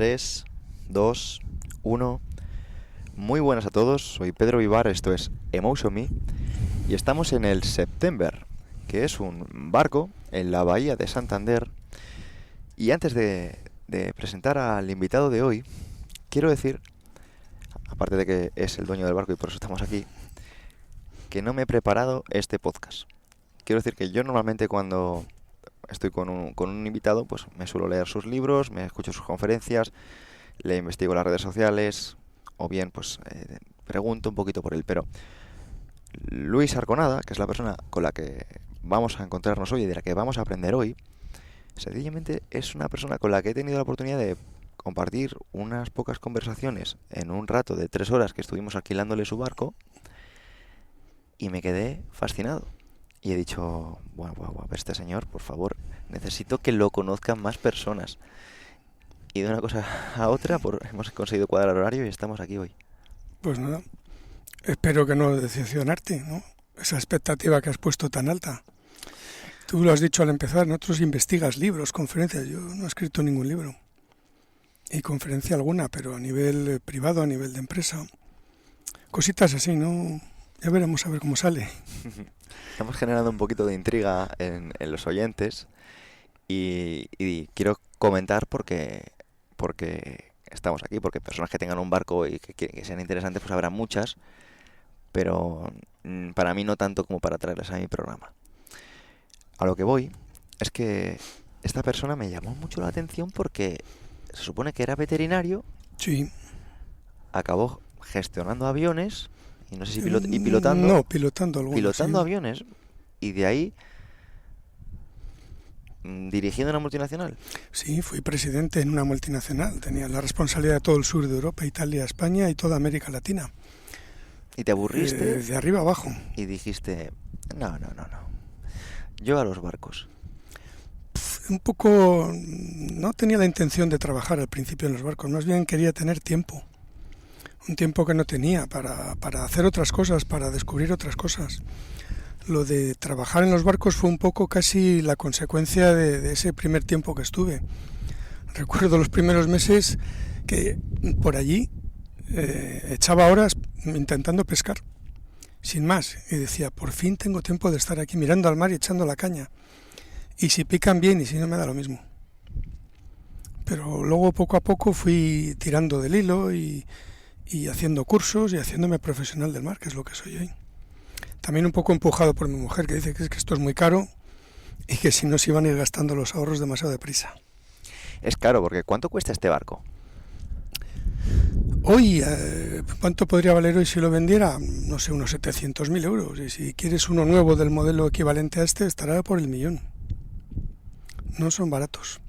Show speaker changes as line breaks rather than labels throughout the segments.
3, 2, 1. Muy buenas a todos, soy Pedro Vivar, esto es Emotion Me y estamos en el September, que es un barco en la bahía de Santander. Y antes de presentar al invitado de hoy, quiero decir, aparte de que es el dueño del barco y por eso estamos aquí, que no me he preparado este podcast. Quiero decir que yo normalmente cuando estoy con un invitado, pues me suelo leer sus libros, me escucho sus conferencias, le investigo las redes sociales, o bien pues pregunto un poquito por él. Pero Luis Arconada, que es la persona con la que vamos a encontrarnos hoy y de la que vamos a aprender hoy, sencillamente es una persona con la que he tenido la oportunidad de compartir unas pocas conversaciones en un rato de 3 horas que estuvimos alquilándole su barco y me quedé fascinado. Y he dicho, bueno, este señor, por favor, necesito que lo conozcan más personas. Y de una cosa a otra, hemos conseguido cuadrar horario y estamos aquí hoy.
Pues nada, espero que no decepcionarte, ¿no? Esa expectativa que has puesto tan alta. Tú lo has dicho al empezar, nosotros investigas libros, conferencias. Yo no he escrito ningún libro. Y conferencia alguna, pero a nivel privado, a nivel de empresa. Cositas así, ¿no? Ya veremos a ver cómo sale.
Estamos generando un poquito de intriga en los oyentes y quiero comentar porque estamos aquí, porque personas que tengan un barco y que sean interesantes, pues habrá muchas, pero para mí no tanto como para traerles a mi programa. A lo que voy es que esta persona me llamó mucho la atención porque se supone que era veterinario,
sí,
acabó gestionando aviones y no sé si pilotando.
No, pilotando algunos.
Pilotando
sí.
aviones y de ahí dirigiendo una multinacional.
Sí, fui presidente en una multinacional. Tenía la responsabilidad de todo el sur de Europa, Italia, España y toda América Latina.
¿Y te aburriste?
De arriba abajo.
Y dijiste, no. Yo a los barcos.
Un poco, no tenía la intención de trabajar al principio en los barcos, más bien quería tener tiempo. Un tiempo que no tenía para hacer otras cosas, para descubrir otras cosas. Lo de trabajar en los barcos fue un poco casi la consecuencia de ese primer tiempo que estuve. Recuerdo los primeros meses que por allí echaba horas intentando pescar, sin más, y decía, por fin tengo tiempo de estar aquí mirando al mar y echando la caña. Y si pican bien y si no me da lo mismo. Pero luego poco a poco fui tirando del hilo y haciendo cursos y haciéndome profesional del mar, que es lo que soy hoy. También un poco empujado por mi mujer, que dice que esto es muy caro y que si no se iban a ir gastando los ahorros demasiado deprisa.
Es caro, porque ¿cuánto cuesta este barco?
Hoy, ¿cuánto podría valer hoy si lo vendiera? No sé, unos 700.000 euros. Y si quieres uno nuevo del modelo equivalente a este, estará por el 1.000.000. No son baratos.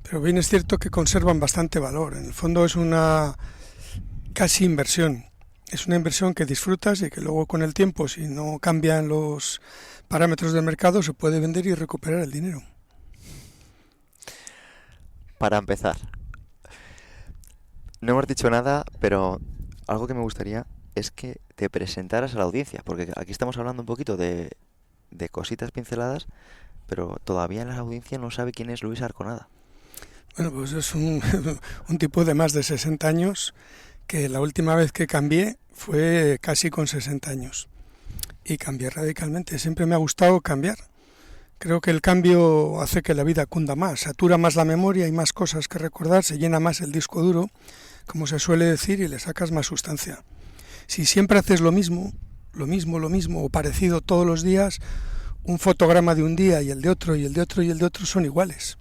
Pero bien es cierto que conservan bastante valor. En el fondo es una casi inversión. Es una inversión que disfrutas y que luego con el tiempo, si no cambian los parámetros del mercado, se puede vender y recuperar el dinero.
Para empezar, no hemos dicho nada, pero algo que me gustaría es que te presentaras a la audiencia, porque aquí estamos hablando un poquito de cositas pinceladas, pero todavía la audiencia no sabe quién es Luis Arconada.
Bueno, pues es un tipo de más de 60 años que la última vez que cambié fue casi con 60 años y cambié radicalmente. Siempre me ha gustado cambiar. Creo que el cambio hace que la vida cunda más, satura más la memoria, hay más cosas que recordar, se llena más el disco duro, como se suele decir, y le sacas más sustancia. Si siempre haces lo mismo o parecido todos los días, un fotograma de un día y el de otro y el de otro y el de otro son iguales.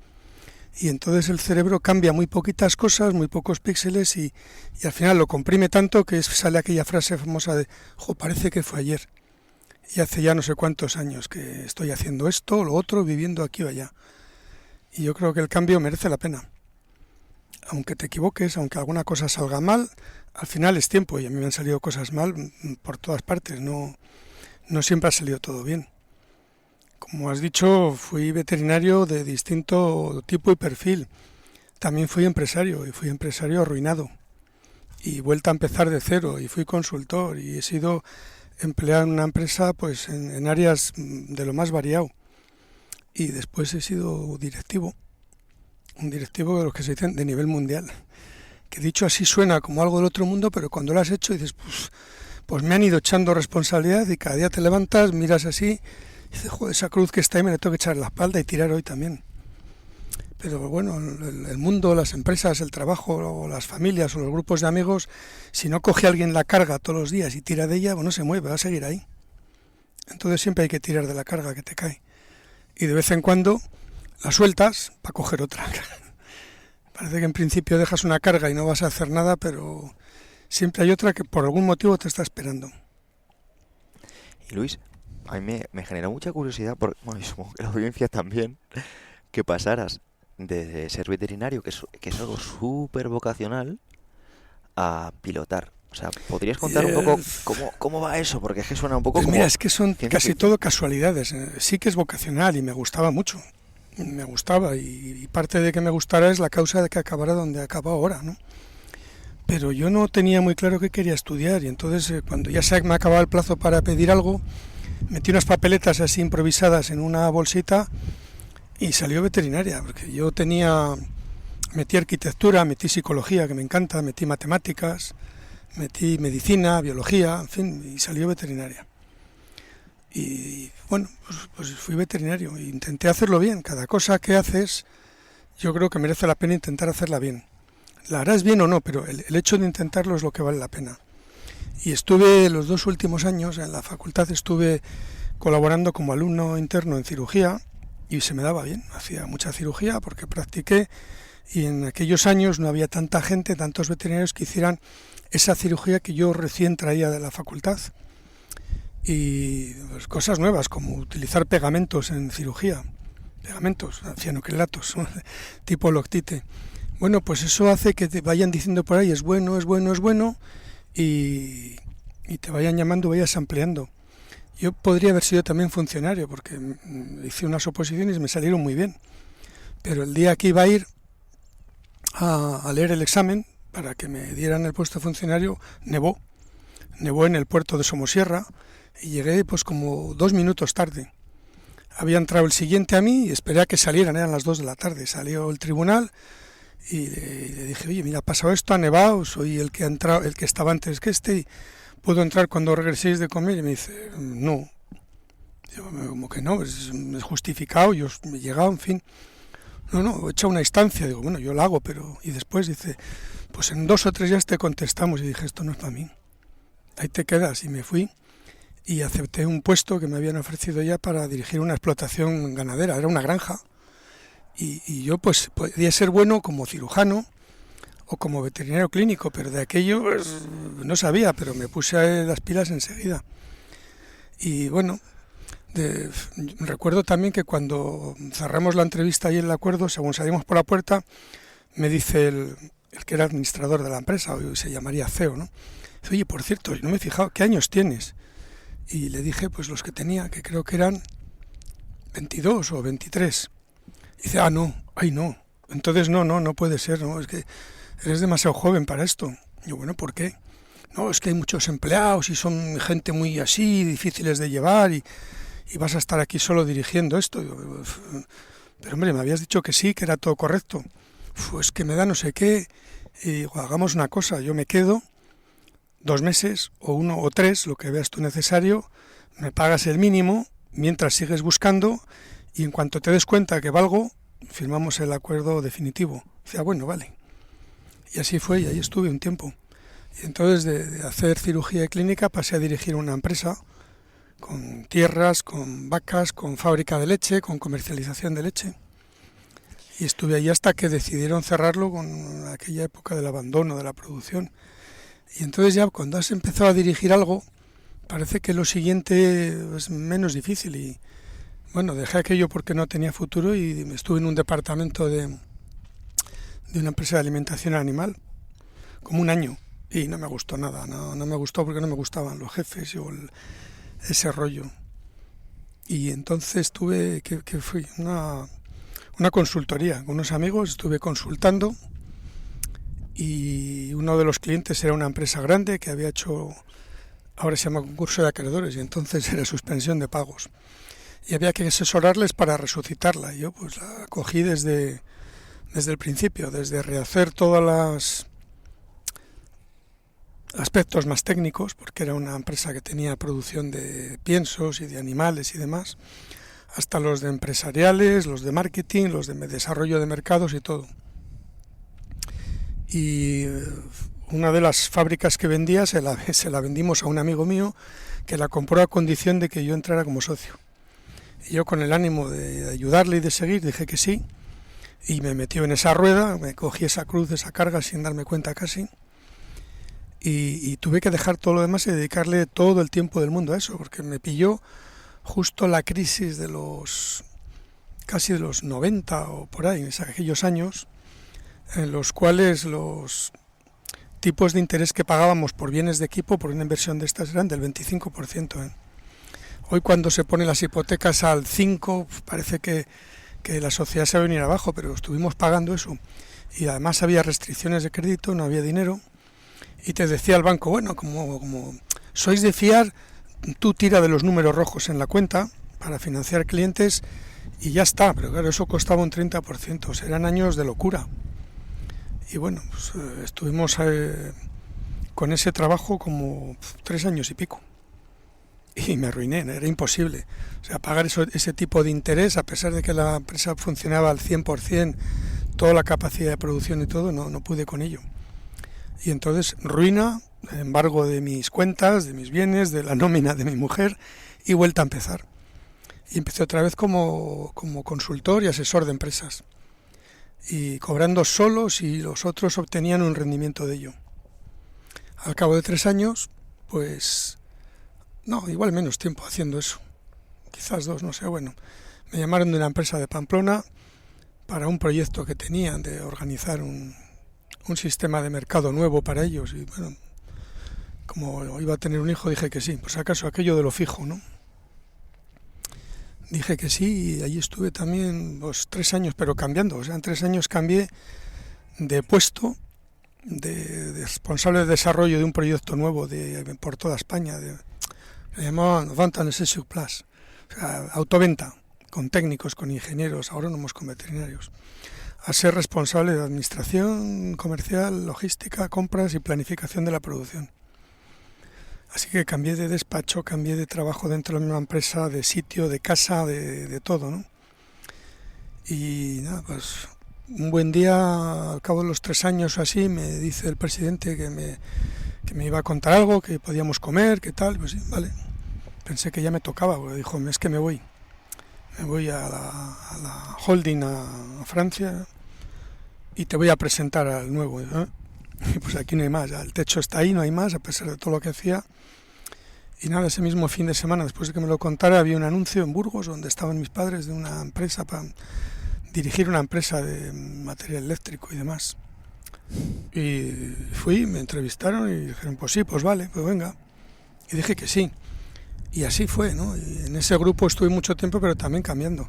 Y entonces el cerebro cambia muy poquitas cosas, muy pocos píxeles y al final lo comprime tanto que sale aquella frase famosa de parece que fue ayer. Y hace ya no sé cuántos años que estoy haciendo esto, lo otro, viviendo aquí o allá. Y yo creo que el cambio merece la pena. Aunque te equivoques, aunque alguna cosa salga mal, al final es tiempo y a mí me han salido cosas mal por todas partes. No siempre ha salido todo bien. Como has dicho, fui veterinario de distinto tipo y perfil. También fui empresario y fui empresario arruinado. Y vuelta a empezar de cero y fui consultor y he sido empleado en una empresa pues en áreas de lo más variado. Y después he sido directivo un directivo de los que se dicen de nivel mundial, que dicho así suena como algo del otro mundo, pero cuando lo has hecho dices, pues me han ido echando responsabilidad y cada día te levantas, miras así y dices, joder, esa cruz que está ahí me la tengo que echar en la espalda y tirar hoy también. Pero bueno, el mundo, las empresas, el trabajo, o las familias o los grupos de amigos, si no coge alguien la carga todos los días y tira de ella, pues no se mueve, va a seguir ahí. Entonces siempre hay que tirar de la carga que te cae. Y de vez en cuando la sueltas para coger otra. Parece que en principio dejas una carga y no vas a hacer nada, pero siempre hay otra que por algún motivo te está esperando.
Y Luis, a mí me genera mucha curiosidad, porque bueno, y supongo que la audiencia también, que pasaras de ser veterinario, que es algo súper vocacional, a pilotar. O sea, ¿podrías contar un poco cómo va eso? Porque es que suena un poco
Pues
como...
mira, es que son
ciencia
casi
ficción.
todo casualidades. Sí que es vocacional y me gustaba mucho. Me gustaba y parte de que me gustara es la causa de que acabara donde acabo ahora, ¿no? Pero yo no tenía muy claro qué quería estudiar y entonces cuando ya se me acababa el plazo para pedir algo, metí unas papeletas así improvisadas en una bolsita y salió veterinaria, porque yo metí arquitectura, metí psicología, que me encanta, metí matemáticas, metí medicina, biología, en fin, y salió veterinaria. Y bueno, pues fui veterinario e intenté hacerlo bien. Cada cosa que haces, yo creo que merece la pena intentar hacerla bien. La harás bien o no, pero el hecho de intentarlo es lo que vale la pena. Y estuve los 2 últimos años en la facultad, estuve colaborando como alumno interno en cirugía y se me daba bien. Hacía mucha cirugía porque practiqué y en aquellos años no había tanta gente, tantos veterinarios que hicieran esa cirugía que yo recién traía de la facultad. Y pues, cosas nuevas como utilizar pegamentos en cirugía, pegamentos cianocrilatos, tipo Loctite. Bueno, pues eso hace que te vayan diciendo por ahí es bueno, es bueno, es bueno y te vayan llamando, vayas ampliando. Yo podría haber sido también funcionario porque hice unas oposiciones y me salieron muy bien, pero el día que iba a ir a leer el examen para que me dieran el puesto de funcionario, nevó en el puerto de Somosierra y llegué pues como 2 minutos tarde. Había entrado el siguiente a mí y esperé a que salieran, eran las 2 de la tarde. Salió el tribunal y le dije, oye, mira, ha pasado esto, ha nevado, soy el que ha entrado, el que estaba antes que y ¿puedo entrar cuando regreséis de comer? Y me dice, no. Yo, como que no, es justificado, yo me he llegado, en fin. No, he hecho una instancia, digo, bueno, yo la hago, pero... Y después dice, pues en 2 o 3 días te contestamos. Y dije, esto no es para mí. Ahí te quedas. Y me fui y acepté un puesto que me habían ofrecido ya para dirigir una explotación ganadera, era una granja. Y yo pues podía ser bueno como cirujano o como veterinario clínico, pero de aquello pues, no sabía, pero me puse las pilas enseguida. Y bueno, recuerdo también que cuando cerramos la entrevista y el acuerdo, según salimos por la puerta, me dice el que era administrador de la empresa, hoy se llamaría CEO, ¿no? Dice, oye, por cierto, no me he fijado, ¿qué años tienes? Y le dije, pues los que tenía, que creo que eran 22 o 23. Dice, no, entonces no puede ser, no, es que eres demasiado joven para esto. Y yo, bueno, ¿por qué? No, es que hay muchos empleados y son gente muy así, difíciles de llevar y vas a estar aquí solo dirigiendo esto. Yo, pero hombre, me habías dicho que sí, que era todo correcto. Pues que me da no sé qué. Y digo, hagamos una cosa, yo me quedo 2 meses o 1 o 3, lo que veas tú necesario, me pagas el mínimo mientras sigues buscando y en cuanto te des cuenta que valgo, firmamos el acuerdo definitivo. Dice, bueno, vale. Y así fue y ahí estuve un tiempo. Y entonces de hacer cirugía clínica pasé a dirigir una empresa con tierras, con vacas, con fábrica de leche, con comercialización de leche. Y estuve ahí hasta que decidieron cerrarlo con aquella época del abandono de la producción. Y entonces ya cuando has empezado a dirigir algo, parece que lo siguiente es menos difícil. Y bueno, dejé aquello porque no tenía futuro y estuve en un departamento de una empresa de alimentación animal, como 1 año. Y no me gustó nada, no me gustó porque no me gustaban los jefes o ese rollo. Y entonces tuve que fui una consultoría con unos amigos, estuve consultando y uno de los clientes era una empresa grande que había hecho, ahora se llama concurso de acreedores, y entonces era suspensión de pagos. Y había que asesorarles para resucitarla. Y yo pues la cogí desde desde el principio, desde rehacer todos los aspectos más técnicos, porque era una empresa que tenía producción de piensos y de animales y demás, hasta los de empresariales, los de marketing, los de desarrollo de mercados y todo. Y una de las fábricas que vendía se la vendimos a un amigo mío que la compró a condición de que yo entrara como socio. Y yo, con el ánimo de ayudarle y de seguir, dije que sí, y me metió en esa rueda, me cogí esa cruz, esa carga sin darme cuenta casi, y tuve que dejar todo lo demás y dedicarle todo el tiempo del mundo a eso, porque me pilló justo la crisis de casi de los 90 o por ahí, en aquellos años, en los cuales los tipos de interés que pagábamos por bienes de equipo, por una inversión de estas, eran del 25%. Hoy, cuando se ponen las hipotecas al 5%, parece que la sociedad se va a venir abajo, pero estuvimos pagando eso. Y además había restricciones de crédito, no había dinero. Y te decía el banco, bueno, como sois de fiar, tú tira de los números rojos en la cuenta para financiar clientes y ya está. Pero claro, eso costaba un 30%. Eran años de locura. Y bueno, pues, estuvimos con ese trabajo como 3 años y pico. Y me arruiné, era imposible. O sea, pagar ese tipo de interés, a pesar de que la empresa funcionaba al 100%, toda la capacidad de producción y todo, no pude con ello. Y entonces, ruina, embargo de mis cuentas, de mis bienes, de la nómina de mi mujer, y vuelta a empezar. Y empecé otra vez como consultor y asesor de empresas. Y cobrando solo si los otros obtenían un rendimiento de ello. Al cabo de 3 años, pues... no, igual menos tiempo haciendo eso. Quizás 2, no sé, bueno. Me llamaron de una empresa de Pamplona para un proyecto que tenían de organizar un sistema de mercado nuevo para ellos. Y bueno, como iba a tener un hijo, dije que sí. Pues acaso aquello de lo fijo, ¿no? Dije que sí, y allí estuve también 3 años, pero cambiando. O sea, en 3 años cambié de puesto, de responsable de desarrollo de un proyecto nuevo por toda España. Se llamaban Vente sur place, o sea, autoventa, con técnicos, con ingenieros, agrónomos, con veterinarios, a ser responsable de administración comercial, logística, compras y planificación de la producción. Así que cambié de despacho, cambié de trabajo dentro de una empresa, de sitio, de casa, de todo, ¿no? Y nada, pues un buen día, al cabo de los 3 años o así, me dice el presidente que me iba a contar algo, que podíamos comer, que tal, pues sí, vale. Pensé que ya me tocaba, porque dijo, es que me voy a la holding a Francia y te voy a presentar al nuevo. Y pues aquí no hay más, ya el techo está ahí, no hay más, a pesar de todo lo que hacía. Y nada, ese mismo fin de semana, después de que me lo contara, había un anuncio en Burgos, donde estaban mis padres, de una empresa para dirigir una empresa de material eléctrico y demás. Y fui, me entrevistaron y dijeron, pues sí, pues vale, pues venga. Y dije que sí. Y así fue, ¿no? Y en ese grupo estuve mucho tiempo, pero también cambiando.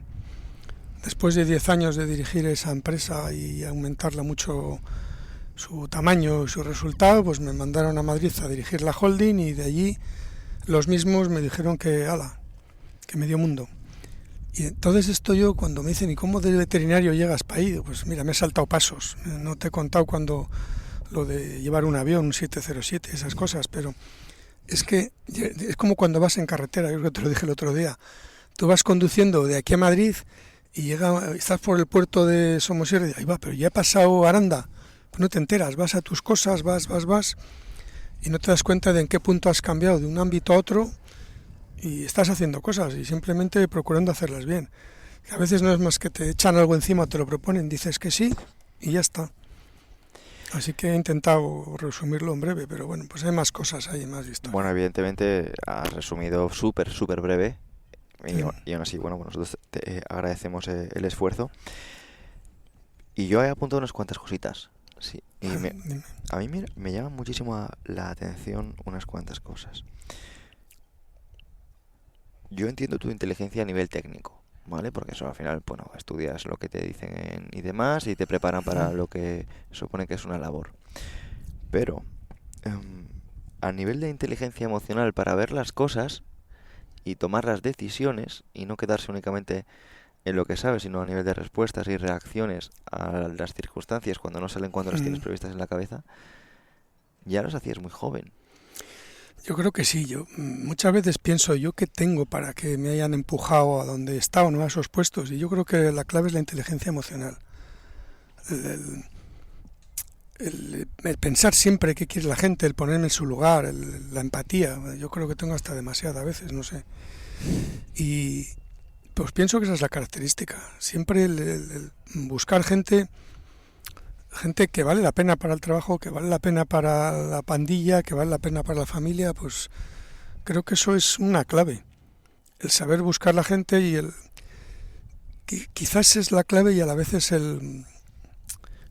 Después de 10 años de dirigir esa empresa y aumentarla mucho su tamaño y su resultado, pues me mandaron a Madrid a dirigir la holding, y de allí los mismos me dijeron que medio mundo. Y entonces esto, yo cuando me dicen, ¿y cómo de veterinario llegas para ahí? Pues mira, me he saltado pasos. No te he contado cuando lo de llevar un avión, un 707, esas cosas, pero es que es como cuando vas en carretera, yo creo que te lo dije el otro día. Tú vas conduciendo de aquí a Madrid y estás por el puerto de Somosierra y ahí va, pero ya he pasado Aranda. Pues no te enteras, vas a tus cosas, vas y no te das cuenta de en qué punto has cambiado de un ámbito a otro y estás haciendo cosas y simplemente procurando hacerlas bien. Que a veces no es más que te echan algo encima, te lo proponen, dices que sí y ya está. Así que he intentado resumirlo en breve, pero bueno, pues hay más cosas, hay más historias.
Bueno, evidentemente has resumido súper breve.
Sí.
Y aún así, bueno, pues nosotros te agradecemos el esfuerzo. Y yo he apuntado unas cuantas cositas. Sí, y a mí me llama muchísimo la atención unas cuantas cosas. Yo entiendo tu inteligencia a nivel técnico, ¿vale? Porque eso al final, bueno, estudias lo que te dicen y demás y te preparan para lo que supone que es una labor. Pero a nivel de inteligencia emocional, para ver las cosas y tomar las decisiones y no quedarse únicamente en lo que sabes, sino a nivel de respuestas y reacciones a las circunstancias cuando no salen cuando las tienes previstas en la cabeza, ya los hacías muy joven.
Yo creo que sí. Yo muchas veces pienso, ¿yo qué tengo para que me hayan empujado a donde he estado, no a esos puestos? Y yo creo que la clave es la inteligencia emocional. El, el pensar siempre qué quiere la gente, el ponerme en su lugar, la empatía. Yo creo que tengo hasta demasiada a veces, no sé. Y pues pienso que esa es la característica. Siempre el buscar gente que vale la pena para el trabajo, que vale la pena para la pandilla, que vale la pena para la familia, pues creo que eso es una clave. El saber buscar la gente y quizás es la clave y a la vez es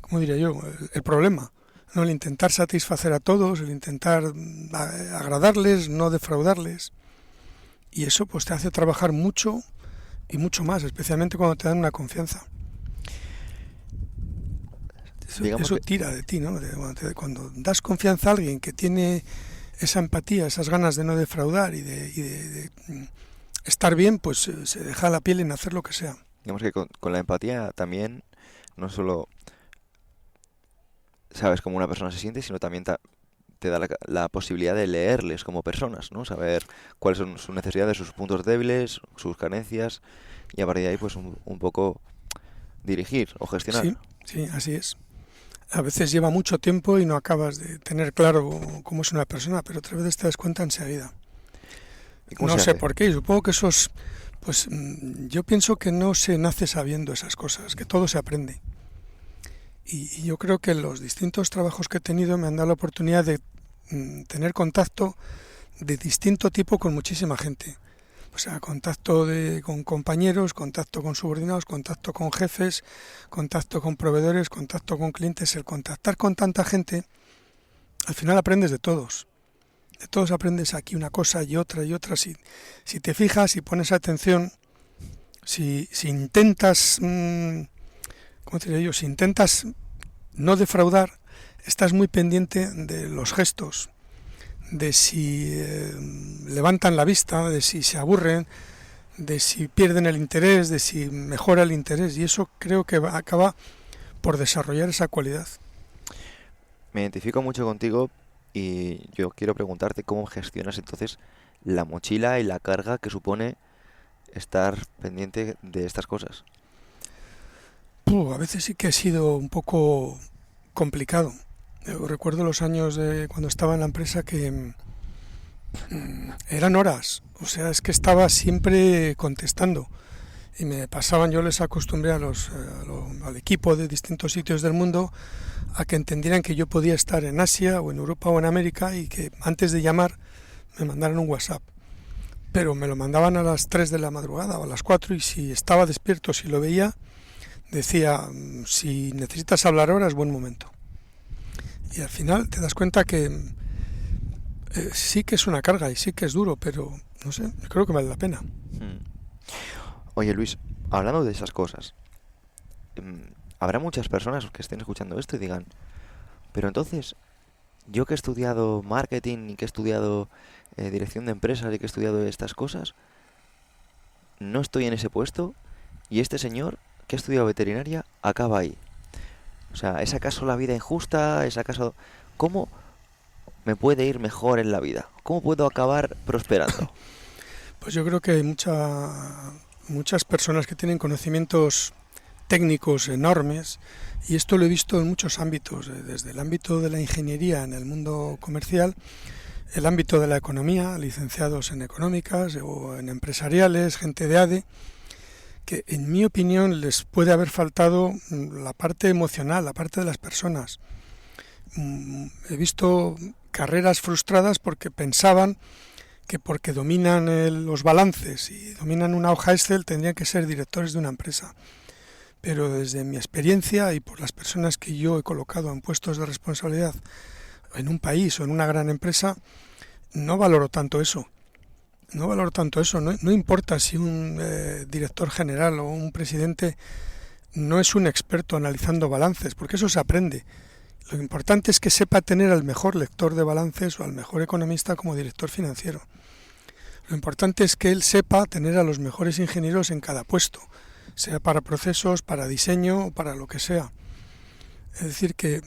¿cómo diría yo? El problema, ¿no? El intentar satisfacer a todos, el intentar agradarles, no defraudarles. Y eso pues te hace trabajar mucho y mucho más, especialmente cuando te dan una confianza. Eso tira de ti, ¿no? Cuando das confianza a alguien que tiene esa empatía, esas ganas de no defraudar y de estar bien, pues se deja la piel en hacer lo que sea.
Digamos que con la empatía también no solo sabes cómo una persona se siente, sino también te da la posibilidad de leerles como personas, ¿no? Saber cuáles son sus necesidades, sus puntos débiles, sus carencias, y a partir de ahí pues un poco dirigir o gestionar.
Sí, así es. A veces lleva mucho tiempo y no acabas de tener claro cómo es una persona, pero otras veces te das cuenta enseguida. No sé por qué, supongo que pues yo pienso que no se nace sabiendo esas cosas, que todo se aprende. Y yo creo que los distintos trabajos que he tenido me han dado la oportunidad de tener contacto de distinto tipo con muchísima gente. O sea, contacto con compañeros, contacto con subordinados, contacto con jefes, contacto con proveedores, contacto con clientes. El contactar con tanta gente, al final aprendes de todos. De todos aprendes aquí una cosa y otra y otra. Si te fijas, si pones atención, si intentas, ¿cómo te diría yo? Si intentas no defraudar, estás muy pendiente de los gestos, de si levantan la vista, de si se aburren, de si pierden el interés, de si mejora el interés, y eso creo que acaba por desarrollar esa cualidad.
Me identifico mucho contigo y yo quiero preguntarte cómo gestionas entonces la mochila y la carga que supone estar pendiente de estas cosas.
A veces sí que ha sido un poco complicado. Yo recuerdo los años de cuando estaba en la empresa que eran horas, o sea, es que estaba siempre contestando y me pasaban, yo les acostumbré al equipo de distintos sitios del mundo a que entendieran que yo podía estar en Asia o en Europa o en América y que antes de llamar me mandaran un WhatsApp, pero me lo mandaban a las 3 de la madrugada o a las 4 y si estaba despierto, si lo veía, decía, si necesitas hablar ahora es buen momento. Y al final te das cuenta que sí que es una carga y sí que es duro, pero no sé, creo que vale la pena.
Oye Luis, hablando de esas cosas, habrá muchas personas que estén escuchando esto y digan, pero entonces, yo que he estudiado marketing y que he estudiado dirección de empresas y que he estudiado estas cosas, no estoy en ese puesto y este señor que ha estudiado veterinaria acaba ahí. O sea, ¿es acaso la vida injusta? ¿Es acaso... ¿Cómo me puede ir mejor en la vida? ¿Cómo puedo acabar prosperando?
Pues yo creo que hay muchas personas que tienen conocimientos técnicos enormes y esto lo he visto en muchos ámbitos, desde el ámbito de la ingeniería en el mundo comercial, el ámbito de la economía, licenciados en económicas o en empresariales, gente de ADE, que en mi opinión les puede haber faltado la parte emocional, la parte de las personas. He visto carreras frustradas porque pensaban que porque dominan los balances y dominan una hoja Excel tendrían que ser directores de una empresa. Pero desde mi experiencia y por las personas que yo he colocado en puestos de responsabilidad en un país o en una gran empresa, no valoro tanto eso. No importa si un director general o un presidente no es un experto analizando balances, porque eso se aprende. Lo importante es que sepa tener al mejor lector de balances o al mejor economista como director financiero. Lo importante es que él sepa tener a los mejores ingenieros en cada puesto sea para procesos, para diseño o para lo que sea. Es decir, que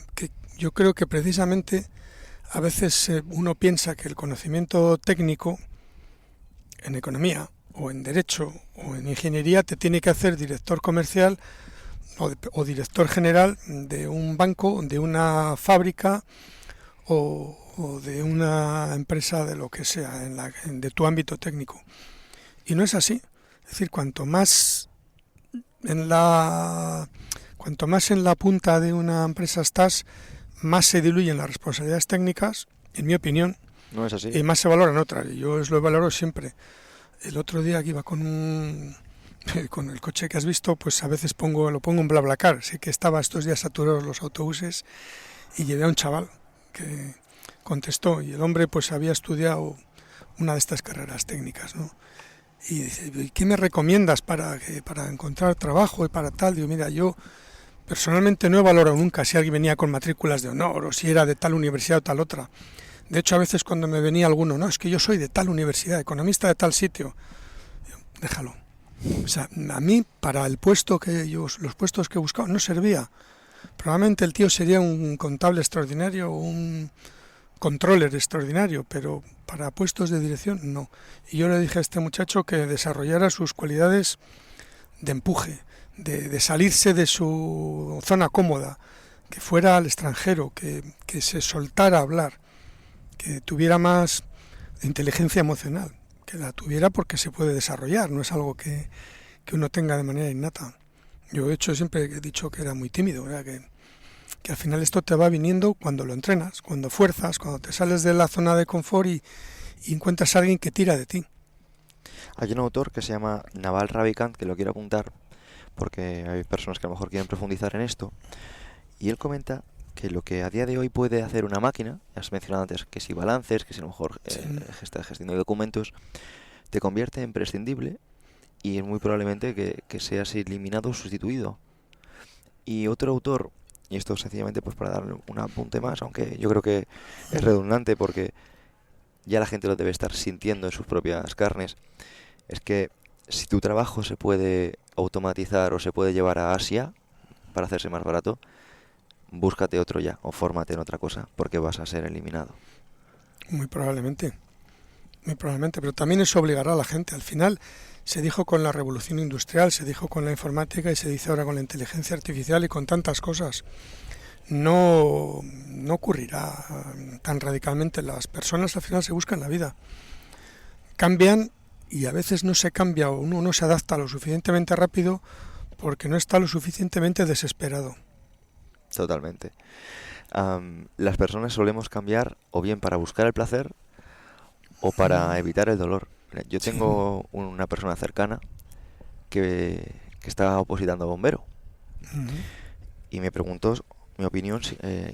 yo creo que precisamente a veces uno piensa que el conocimiento técnico en economía o en derecho o en ingeniería te tiene que hacer director comercial o director general de un banco, de una fábrica o de una empresa de lo que sea, de tu ámbito técnico. Y no es así. Es decir, cuanto más en la punta de una empresa estás, más se diluyen las responsabilidades técnicas, en mi opinión,
¿No es así?
y más se valoran otras. Y yo lo valoro siempre. El otro día que iba con el coche que has visto, pues a veces lo pongo en BlaBlaCar. Sé que estaba estos días saturados los autobuses y llevé a un chaval que contestó, y el hombre pues había estudiado una de estas carreras técnicas, ¿no? Y dice, ¿qué me recomiendas para encontrar trabajo y para tal? Digo, mira, yo personalmente no he valorado nunca si alguien venía con matrículas de honor o si era de tal universidad o tal otra. De hecho, a veces cuando me venía alguno, no, es que yo soy de tal universidad, economista de tal sitio, déjalo. O sea, a mí para los puestos que he buscado no servía. Probablemente el tío sería un contable extraordinario o un controller extraordinario, pero para puestos de dirección no. Y yo le dije a este muchacho que desarrollara sus cualidades de empuje, de salirse de su zona cómoda, que fuera al extranjero, que se soltara a hablar, que tuviera más inteligencia emocional, que la tuviera porque se puede desarrollar, no es algo que uno tenga de manera innata. Yo de hecho siempre he dicho que era muy tímido, ¿verdad? Que al final esto te va viniendo cuando lo entrenas, cuando fuerzas, cuando te sales de la zona de confort y encuentras a alguien que tira de ti.
Hay un autor que se llama Naval Ravikant, que lo quiero apuntar porque hay personas que a lo mejor quieren profundizar en esto, y él comenta que lo que a día de hoy puede hacer una máquina, ya has mencionado antes que si balances, que si a lo mejor gestión de documentos, te convierte en prescindible y es muy probablemente que seas eliminado o sustituido. Y otro autor, y esto sencillamente pues para darle un apunte más, aunque yo creo que es redundante porque ya la gente lo debe estar sintiendo en sus propias carnes, es que si tu trabajo se puede automatizar o se puede llevar a Asia para hacerse más barato, búscate otro ya o fórmate en otra cosa porque vas a ser eliminado.
Muy probablemente, pero también eso obligará a la gente. Al final se dijo con la revolución industrial, se dijo con la informática y se dice ahora con la inteligencia artificial y con tantas cosas. No ocurrirá tan radicalmente. Las personas al final se buscan la vida. Cambian y a veces no se cambia o uno no se adapta lo suficientemente rápido porque no está lo suficientemente desesperado.
Totalmente. Las personas solemos cambiar o bien para buscar el placer o para evitar el dolor. Yo tengo una persona cercana que estaba opositando a bombero y me preguntó mi opinión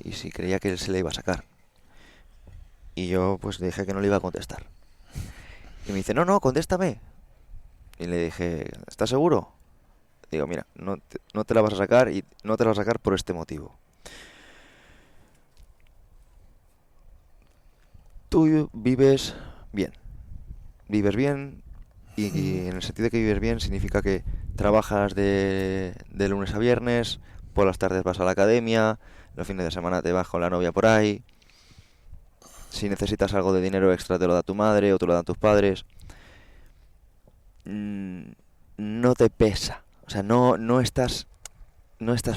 y si creía que él se le iba a sacar. Y yo pues le dije que no le iba a contestar. Y me dice, no, contéstame. Y le dije, ¿estás seguro? Digo, mira, no te la vas a sacar y no te la vas a sacar por este motivo. Tú vives bien y en el sentido de que vives bien significa que trabajas de lunes a viernes, por las tardes vas a la academia, los fines de semana te vas con la novia por ahí, si necesitas algo de dinero extra te lo da tu madre o te lo dan tus padres, no te pesa, o sea, no estás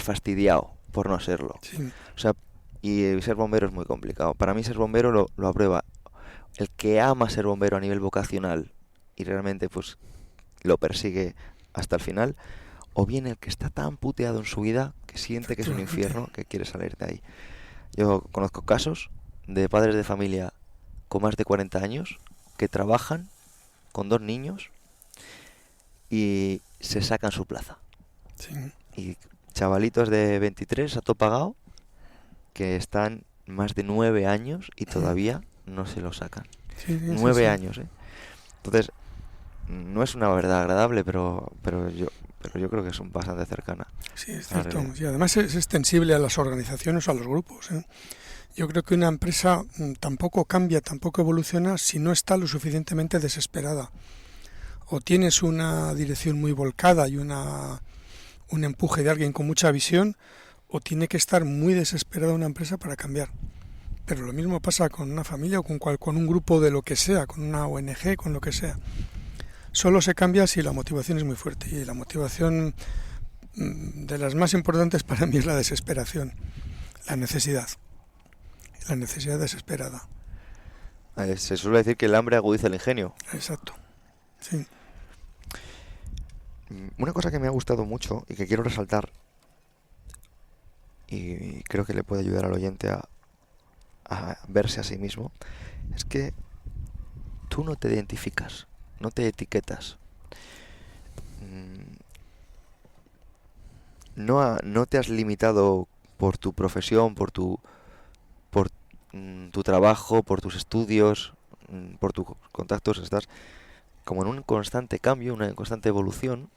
fastidiado por no serlo.
Sí.
O sea, y ser bombero es muy complicado. Para mí ser bombero lo aprueba el que ama ser bombero a nivel vocacional y realmente pues lo persigue hasta el final, o bien el que está tan puteado en su vida que siente que es un infierno, que quiere salir de ahí. Yo conozco casos de padres de familia con más de 40 años que trabajan con 2 niños y se sacan su plaza.
Sí.
Y chavalitos de 23 a todo pagado que están más de 9 años y todavía no se lo sacan.
Sí,
9 años, ¿eh? Entonces, no es una verdad agradable, pero yo creo que es bastante cercana.
Sí, es cierto. Y además es extensible a las organizaciones o a los grupos, ¿eh? Yo creo que una empresa tampoco cambia, tampoco evoluciona si no está lo suficientemente desesperada o tienes una dirección muy volcada y un empuje de alguien con mucha visión, o tiene que estar muy desesperada una empresa para cambiar. Pero lo mismo pasa con una familia o con un grupo de lo que sea, con una ONG, con lo que sea. Solo se cambia si la motivación es muy fuerte, y la motivación de las más importantes para mí es la desesperación, la necesidad desesperada.
Se suele decir que el hambre agudiza el ingenio.
Exacto, sí.
Una cosa que me ha gustado mucho y que quiero resaltar, y creo que le puede ayudar al oyente a verse a sí mismo, es que tú no te identificas, no te etiquetas. No te has limitado por tu profesión, por tu trabajo, por tus estudios, por tus contactos. Estás como en un constante cambio, una constante evolución.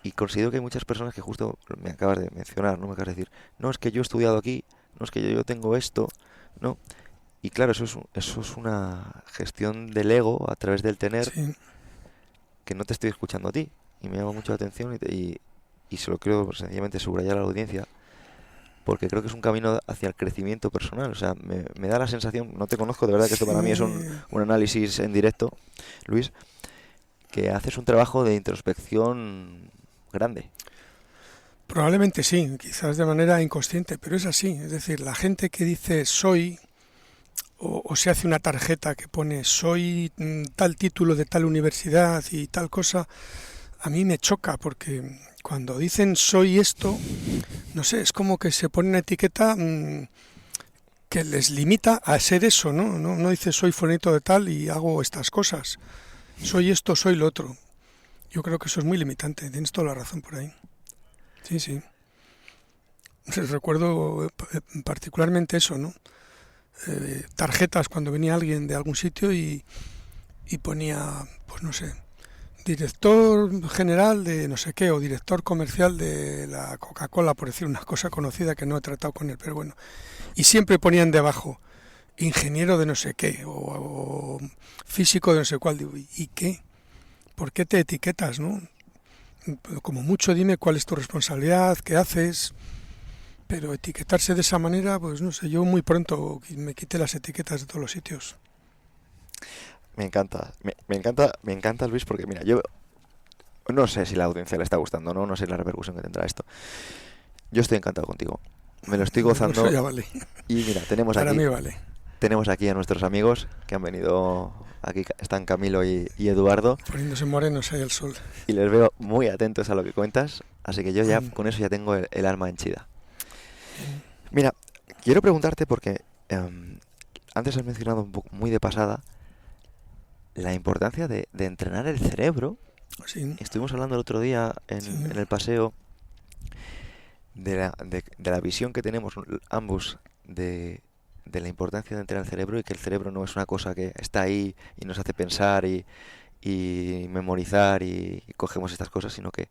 Y considero que hay muchas personas que justo me acabas de mencionar, ¿no? Me acabas de decir, no, es que yo he estudiado aquí, no, es que yo tengo esto, ¿no? Y claro, eso es una gestión del ego a través del tener,
Sí.
que no te estoy escuchando a ti. Y me llama mucho la atención y se lo quiero sencillamente subrayar a la audiencia, porque creo que es un camino hacia el crecimiento personal. O sea, me da la sensación, no te conozco, de verdad que esto para mí es un análisis en directo, Luis, que haces un trabajo de introspección grande.
Probablemente sí, quizás de manera inconsciente, pero es así. Es decir, la gente que dice soy, o se hace una tarjeta que pone soy tal título de tal universidad y tal cosa, a mí me choca, porque cuando dicen soy esto, no sé, es como que se pone una etiqueta que les limita a ser eso, ¿no? No dice soy fulanito de tal y hago estas cosas. Soy esto, soy lo otro. Yo creo que eso es muy limitante, tienes toda la razón por ahí. Sí, sí. Recuerdo particularmente eso, ¿no? Tarjetas cuando venía alguien de algún sitio y ponía, pues no sé, director general de no sé qué, o director comercial de la Coca-Cola, por decir una cosa conocida que no he tratado con él, pero bueno. Y siempre ponían debajo, ingeniero de no sé qué, o físico de no sé cuál. Digo, ¿y qué? ¿Por qué te etiquetas, no? Como mucho dime cuál es tu responsabilidad, qué haces, pero etiquetarse de esa manera, pues no sé, yo muy pronto me quité las etiquetas de todos los sitios.
Me encanta, me encanta, Luis, porque mira, yo no sé si la audiencia le está gustando, no sé la repercusión que tendrá esto. Yo estoy encantado contigo, me lo estoy gozando.
Eso ya vale.
Y mira,
Para mí vale.
Tenemos aquí a nuestros amigos que han venido. Aquí están Camilo y Eduardo.
Poniéndose morenos ahí al sol.
Y les veo muy atentos a lo que cuentas, así que yo ya con eso ya tengo el alma henchida. Mira, quiero preguntarte porque antes has mencionado un poco, muy de pasada, la importancia de entrenar el cerebro.
Sí.
Estuvimos hablando el otro día en el paseo de la visión que tenemos ambos de la importancia de entrenar el cerebro, y que el cerebro no es una cosa que está ahí y nos hace pensar y memorizar y cogemos estas cosas, sino que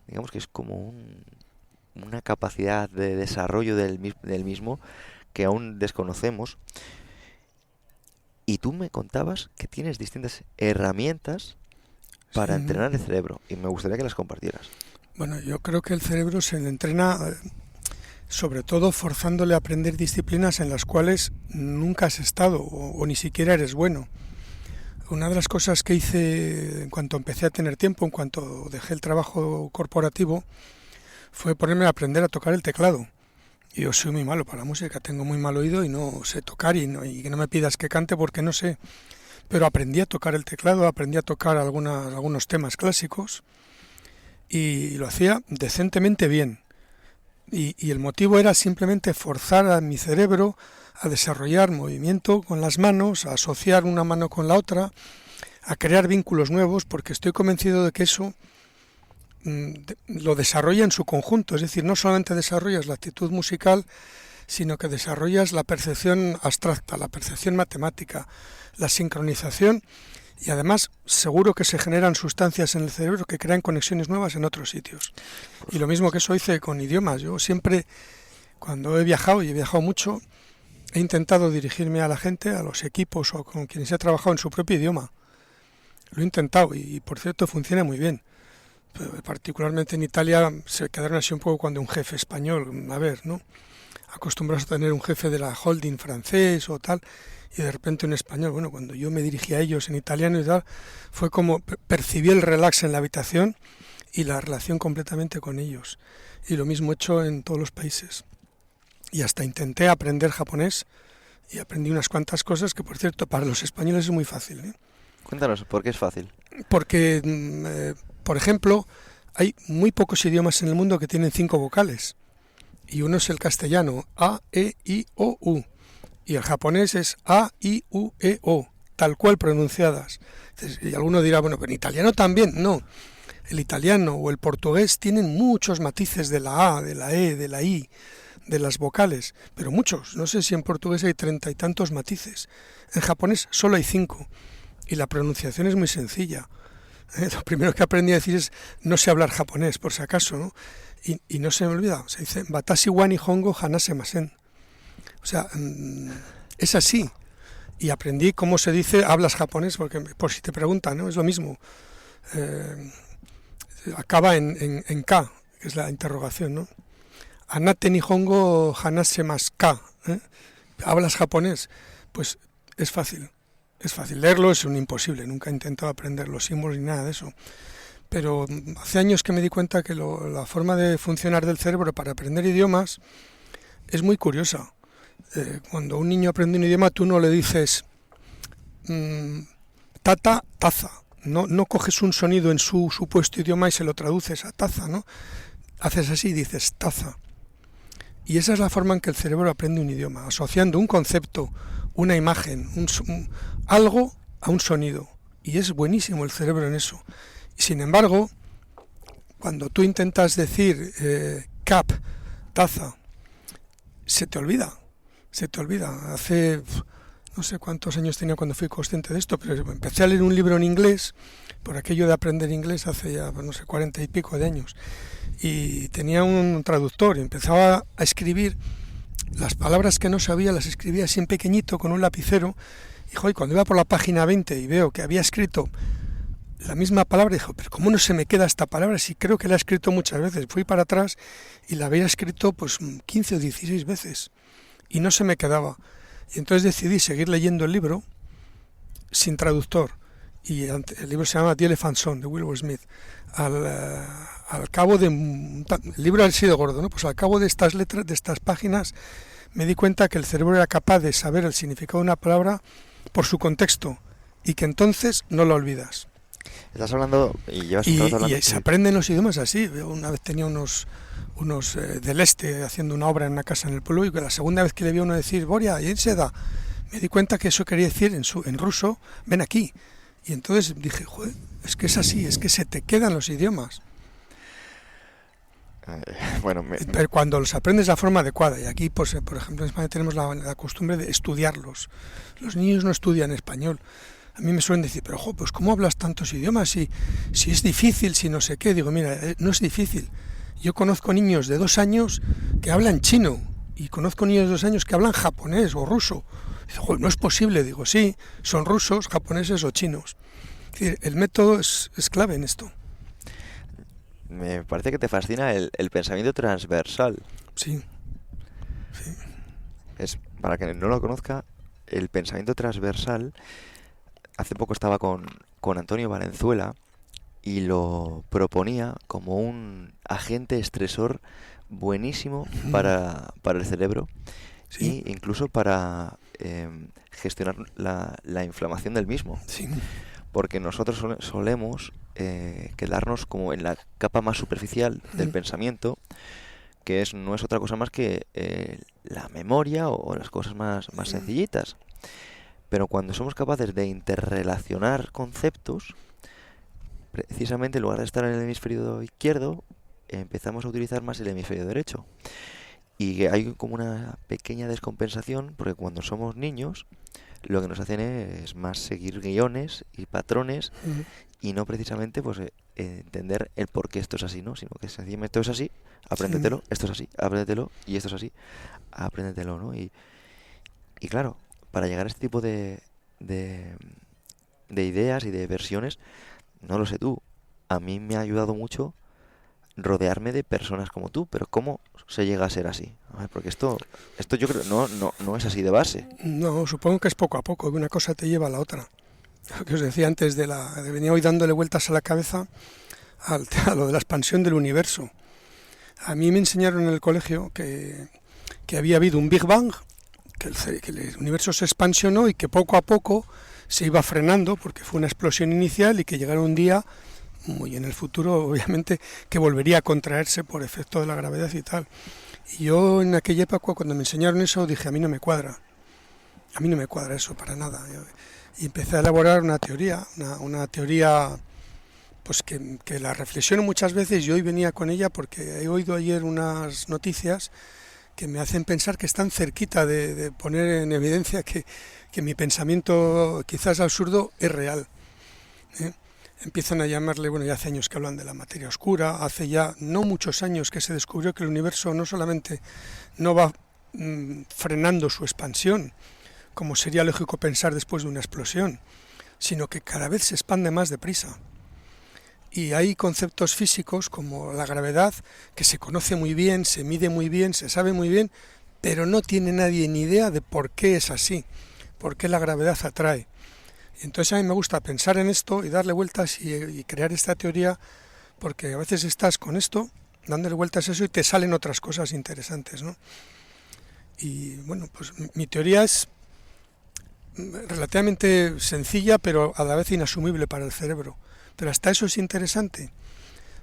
digamos que es como una capacidad de desarrollo del mismo que aún desconocemos. Y tú me contabas que tienes distintas herramientas para entrenar el cerebro, y me gustaría que las compartieras.
Bueno, yo creo que el cerebro se le entrena sobre todo forzándole a aprender disciplinas en las cuales nunca has estado o ni siquiera eres bueno. Una de las cosas que hice en cuanto empecé a tener tiempo, en cuanto dejé el trabajo corporativo, fue ponerme a aprender a tocar el teclado. Yo soy muy malo para la música, tengo muy mal oído y no sé tocar, y que no me pidas que cante porque no sé. Pero aprendí a tocar el teclado, aprendí a tocar algunos temas clásicos y lo hacía decentemente bien. Y el motivo era simplemente forzar a mi cerebro a desarrollar movimiento con las manos, a asociar una mano con la otra, a crear vínculos nuevos, porque estoy convencido de que eso lo desarrolla en su conjunto. Es decir, no solamente desarrollas la actitud musical, sino que desarrollas la percepción abstracta, la percepción matemática, la sincronización, y además seguro que se generan sustancias en el cerebro que crean conexiones nuevas en otros sitios. Y lo mismo que eso hice con idiomas. Yo siempre, cuando he viajado, y he viajado mucho, he intentado dirigirme a la gente, a los equipos o con quienes he trabajado en su propio idioma. Lo he intentado y por cierto funciona muy bien. Particularmente en Italia se quedaron así un poco cuando un jefe español, a ver, ¿no? Acostumbrados a tener un jefe de la holding francés o tal, y de repente un español. Bueno, cuando yo me dirigí a ellos en italiano y tal, fue como percibí el relax en la habitación y la relación completamente con ellos. Y lo mismo he hecho en todos los países. Y hasta intenté aprender japonés y aprendí unas cuantas cosas que, por cierto, para los españoles es muy fácil, ¿eh?
Cuéntanos, ¿por qué es fácil?
Porque, por ejemplo, hay muy pocos idiomas en el mundo que tienen 5 vocales. Y uno es el castellano, A, E, I, O, U. Y el japonés es A, I, U, E, O, tal cual pronunciadas. Y alguno dirá, bueno, pero en italiano también. No, el italiano o el portugués tienen muchos matices de la A, de la E, de la I, de las vocales, pero muchos. No sé si en portugués hay 30 y tantos matices. En japonés solo hay 5 y la pronunciación es muy sencilla. Lo primero que aprendí a decir es no sé hablar japonés, por si acaso, ¿no? Y no se me olvida, se dice Watashi wa Nihongo hanasemasen. O sea, es así. Y aprendí cómo se dice hablas japonés, porque por si te preguntan, ¿no? Es lo mismo. Acaba en K, que es la interrogación, ¿no? Anate Nihongo hanasemasu ka. ¿Hablas japonés? Pues es fácil. Es fácil leerlo, es un imposible. Nunca he intentado aprender los símbolos ni nada de eso. Pero hace años que me di cuenta que la forma de funcionar del cerebro para aprender idiomas es muy curiosa. Cuando un niño aprende un idioma, tú no le dices tata, taza. No coges un sonido en su supuesto idioma y se lo traduces a taza, ¿no? Haces así y dices taza. Y esa es la forma en que el cerebro aprende un idioma, asociando un concepto, una imagen, algo a un sonido. Y es buenísimo el cerebro en eso. Y sin embargo, cuando tú intentas decir cup, taza, se te olvida. Hace no sé cuántos años tenía cuando fui consciente de esto, pero empecé a leer un libro en inglés, por aquello de aprender inglés hace ya, no sé, 40 y pico de años. Y tenía un traductor y empezaba a escribir las palabras que no sabía, las escribía así en pequeñito con un lapicero. Y cuando iba por la página 20 y veo que había escrito la misma palabra, dijo, pero ¿cómo no se me queda esta palabra? Si creo que la he escrito muchas veces. Fui para atrás y la había escrito pues 15 o 16 veces y no se me quedaba. Y entonces decidí seguir leyendo el libro sin traductor. Y el libro se llama The Elephant Song, de Wilbur Smith. Al cabo de... El libro ha sido gordo, ¿no? Pues al cabo de estas letras, de estas páginas, me di cuenta que el cerebro era capaz de saber el significado de una palabra por su contexto y que entonces no la olvidas.
Estás hablando y llevas un rato hablando.
Y se aprenden los idiomas así. Yo una vez tenía unos del este haciendo una obra en una casa en el pueblo y que la segunda vez que le vi a uno decir Boria, y se da, me di cuenta que eso quería decir en ruso, ven aquí. Y entonces dije, joder, es que es así, es que se te quedan los idiomas. Pero cuando los aprendes de la forma adecuada, y aquí, pues, por ejemplo, en España tenemos la costumbre de estudiarlos. Los niños no estudian español. A mí me suelen decir, pero pues ¿cómo hablas tantos idiomas? Si es difícil, si no sé qué. Digo, mira, no es difícil. Yo conozco niños de 2 años que hablan chino y conozco niños de 2 años que hablan japonés o ruso. Dice, joder, no es posible. Digo, sí, son rusos, japoneses o chinos. Es decir, el método es clave en esto.
Me parece que te fascina el pensamiento transversal.
Sí.
Para quien no lo conozca, el pensamiento transversal, hace poco estaba con Antonio Valenzuela y lo proponía como un agente estresor buenísimo para el cerebro,
sí.
e incluso para gestionar la inflamación del mismo.
Sí.
Porque nosotros solemos quedarnos como en la capa más superficial del pensamiento, que no es otra cosa más que la memoria o las cosas más sencillitas. Pero cuando somos capaces de interrelacionar conceptos, precisamente en lugar de estar en el hemisferio izquierdo, empezamos a utilizar más el hemisferio derecho. Y hay como una pequeña descompensación, porque cuando somos niños, lo que nos hacen es más seguir guiones y patrones, y no precisamente pues entender el por qué esto es así, ¿no? Sino que sencillamente esto es así, apréndetelo, esto es así, apréndetelo, y esto es así, apréndetelo, ¿no? Y claro, para llegar a este tipo de de ideas y de versiones, no lo sé tú. A mí me ha ayudado mucho rodearme de personas como tú, pero ¿cómo se llega a ser así? A ver, porque esto yo creo no es así de base.
No, supongo que es poco a poco, que una cosa te lleva a la otra. Lo que os decía antes de venir hoy dándole vueltas a la cabeza a lo de la expansión del universo. A mí me enseñaron en el colegio que había habido un Big Bang, que el universo se expansionó y que poco a poco se iba frenando porque fue una explosión inicial y que llegará un día, muy en el futuro obviamente, que volvería a contraerse por efecto de la gravedad y tal. Y yo en aquella época cuando me enseñaron eso dije, a mí no me cuadra eso para nada. Y empecé a elaborar una teoría, una teoría pues que la reflexiono muchas veces y hoy venía con ella porque he oído ayer unas noticias que me hacen pensar que están cerquita de poner en evidencia que mi pensamiento quizás absurdo es real. Empiezan a llamarle, bueno, ya hace años que hablan de la materia oscura, hace ya no muchos años que se descubrió que el universo no solamente no va frenando su expansión, como sería lógico pensar después de una explosión, sino que cada vez se expande más deprisa. Y hay conceptos físicos como la gravedad que se conoce muy bien, se mide muy bien, se sabe muy bien, pero no tiene nadie ni idea de por qué es así, por qué la gravedad atrae. Y entonces a mí me gusta pensar en esto y darle vueltas y crear esta teoría, porque a veces estás con esto, dándole vueltas a eso y te salen otras cosas interesantes, ¿no? Y bueno, pues mi teoría es relativamente sencilla, pero a la vez inasumible para el cerebro. Pero hasta eso es interesante,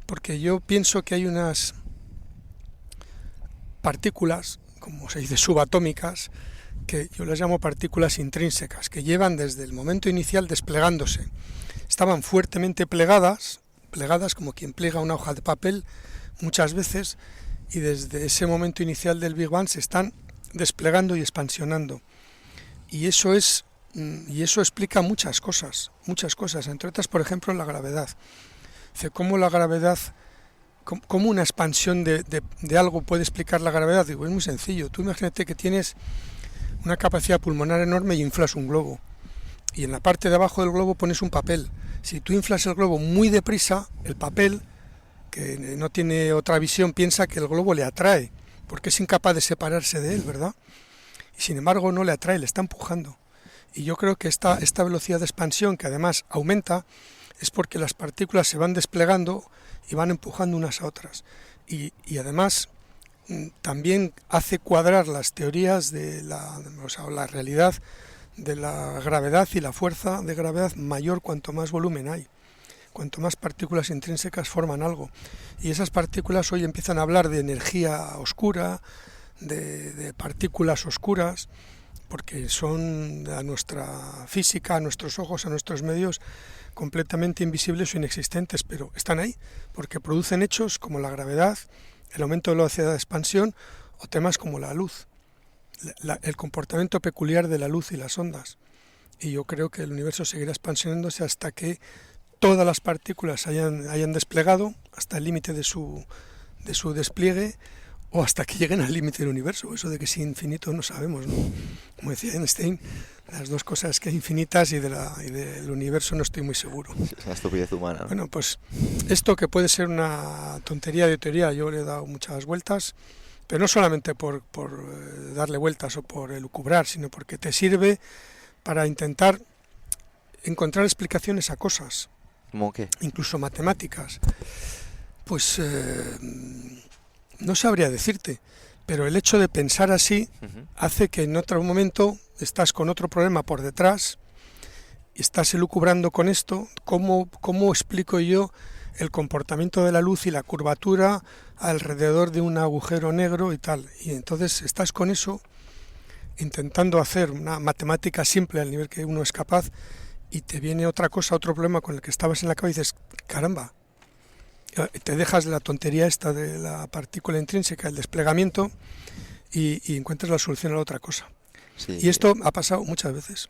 porque yo pienso que hay unas partículas, como se dice, subatómicas, que yo las llamo partículas intrínsecas, que llevan desde el momento inicial desplegándose. Estaban fuertemente plegadas como quien plega una hoja de papel muchas veces, y desde ese momento inicial del Big Bang se están desplegando y expansionando. Y eso explica muchas cosas, entre otras, por ejemplo, la gravedad. Cómo la gravedad, cómo una expansión de algo puede explicar la gravedad. Digo, es muy sencillo. Tú imagínate que tienes una capacidad pulmonar enorme y inflas un globo. Y en la parte de abajo del globo pones un papel. Si tú inflas el globo muy deprisa, el papel, que no tiene otra visión, piensa que el globo le atrae, porque es incapaz de separarse de él, ¿verdad? Y sin embargo no le atrae, le está empujando. Y yo creo que esta velocidad de expansión, que además aumenta, es porque las partículas se van desplegando y van empujando unas a otras. Y además también hace cuadrar las teorías de la realidad de la gravedad y la fuerza de gravedad mayor cuanto más volumen hay, cuanto más partículas intrínsecas forman algo. Y esas partículas hoy empiezan a hablar de energía oscura, de partículas oscuras, porque son a nuestra física, a nuestros ojos, a nuestros medios, completamente invisibles o inexistentes, pero están ahí, porque producen hechos como la gravedad, el aumento de la velocidad de expansión, o temas como la luz, el comportamiento peculiar de la luz y las ondas. Y yo creo que el universo seguirá expansionándose hasta que todas las partículas hayan desplegado hasta el límite de su despliegue, o hasta que lleguen al límite del universo. Eso de que es infinito no sabemos, ¿no? Como decía Einstein, las dos cosas que hay infinitas y del universo no estoy muy seguro.
Es una estupidez humana, ¿no?
Bueno, pues esto, que puede ser una tontería de teoría, yo le he dado muchas vueltas, pero no solamente por darle vueltas o por elucubrar, sino porque te sirve para intentar encontrar explicaciones a cosas.
¿Cómo qué?
Incluso matemáticas. Pues no sabría decirte, pero el hecho de pensar así hace que en otro momento estás con otro problema por detrás, estás elucubrando con esto, ¿cómo explico yo el comportamiento de la luz y la curvatura alrededor de un agujero negro y tal? Y entonces estás con eso, intentando hacer una matemática simple al nivel que uno es capaz, y te viene otra cosa, otro problema con el que estabas en la cabeza y dices, caramba, te dejas de la tontería esta de la partícula intrínseca, el desplegamiento, y encuentras la solución a la otra cosa.
Sí.
Y esto ha pasado muchas veces.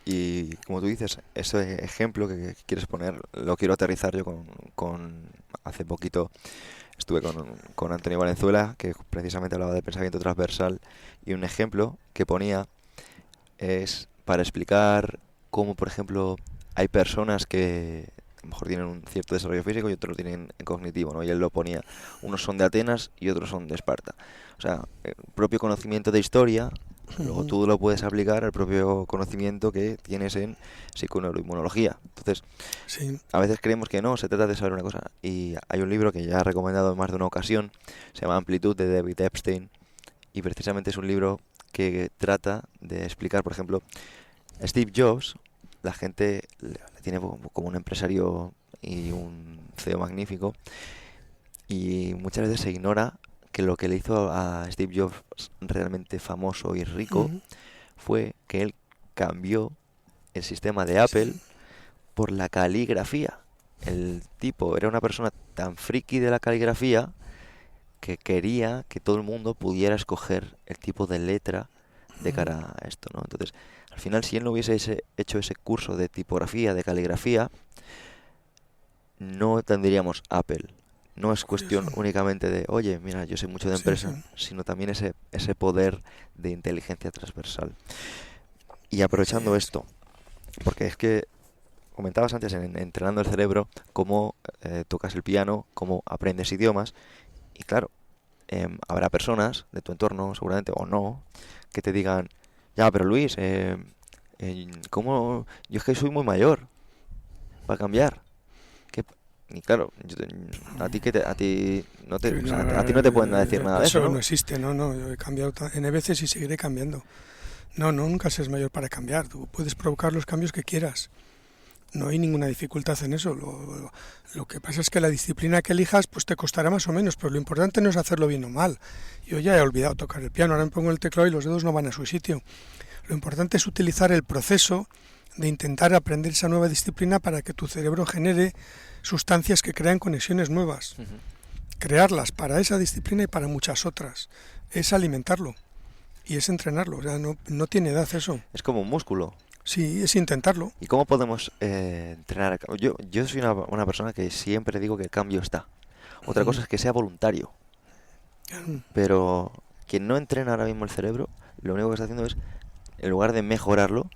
Y como tú dices, ese ejemplo que quieres poner lo quiero aterrizar yo con hace poquito estuve con Antonio Valenzuela, que precisamente hablaba de pensamiento transversal, y un ejemplo que ponía es para explicar cómo, por ejemplo, hay personas que a lo mejor tienen un cierto desarrollo físico y otros lo tienen en cognitivo, ¿no? Y él lo ponía, unos son de Atenas y otros son de Esparta. O sea, el propio conocimiento de historia, luego tú lo puedes aplicar al propio conocimiento que tienes en psiconeuroinmunología. Entonces,
Sí.
a veces creemos que no, se trata de saber una cosa. Y hay un libro que ya he recomendado en más de una ocasión, se llama Amplitud, de David Epstein, y precisamente es un libro que trata de explicar, por ejemplo, Steve Jobs, la gente le tiene como un empresario y un CEO magnífico, y muchas veces se ignora que lo que le hizo a Steve Jobs realmente famoso y rico
Ujú.
fue que él cambió el sistema de Apple
Sí.
por la caligrafía. El tipo era una persona tan friki de la caligrafía que quería que todo el mundo pudiera escoger el tipo de letra de
Ujú.
cara a esto, ¿no? Entonces, al final, si él no hubiese hecho ese curso de tipografía, de caligrafía, no tendríamos Apple. No es
Curioso.
cuestión únicamente de, oye, mira, yo sé mucho de
Sí, sí.
empresa, sino también ese poder de inteligencia transversal. Y aprovechando
Sí.
esto, porque es que comentabas antes en Entrenando el Cerebro cómo tocas el piano, cómo aprendes idiomas, y claro, habrá personas de tu entorno, seguramente, o no, que te digan, ya, pero Luis, ¿cómo? Yo es que soy muy mayor para cambiar. ¿Qué Y claro, a ti a ti no te,
Sí,
o
no,
sea, a ti no te pueden decir nada de eso,
eso no
¿no?
existe, no, yo he cambiado N veces y seguiré cambiando. No, nunca seas mayor para cambiar, tú puedes provocar los cambios que quieras, no hay ninguna dificultad en eso. Lo que pasa es que la disciplina que elijas pues te costará más o menos, pero lo importante no es hacerlo bien o mal. Yo ya he olvidado tocar el piano, ahora me pongo el teclado y los dedos no van a su sitio. Lo importante es utilizar el proceso de intentar aprender esa nueva disciplina para que tu cerebro genere sustancias que crean conexiones nuevas.
Ujú.
Crearlas para esa disciplina y para muchas otras. Es alimentarlo y es entrenarlo. O sea, no tiene edad eso.
Es como un músculo.
Sí, es intentarlo.
¿Y cómo podemos entrenar? Yo soy una persona que siempre digo que el cambio está. Otra cosa es que sea voluntario. Pero quien no entrena ahora mismo el cerebro, lo único que está haciendo es, en lugar de mejorarlo,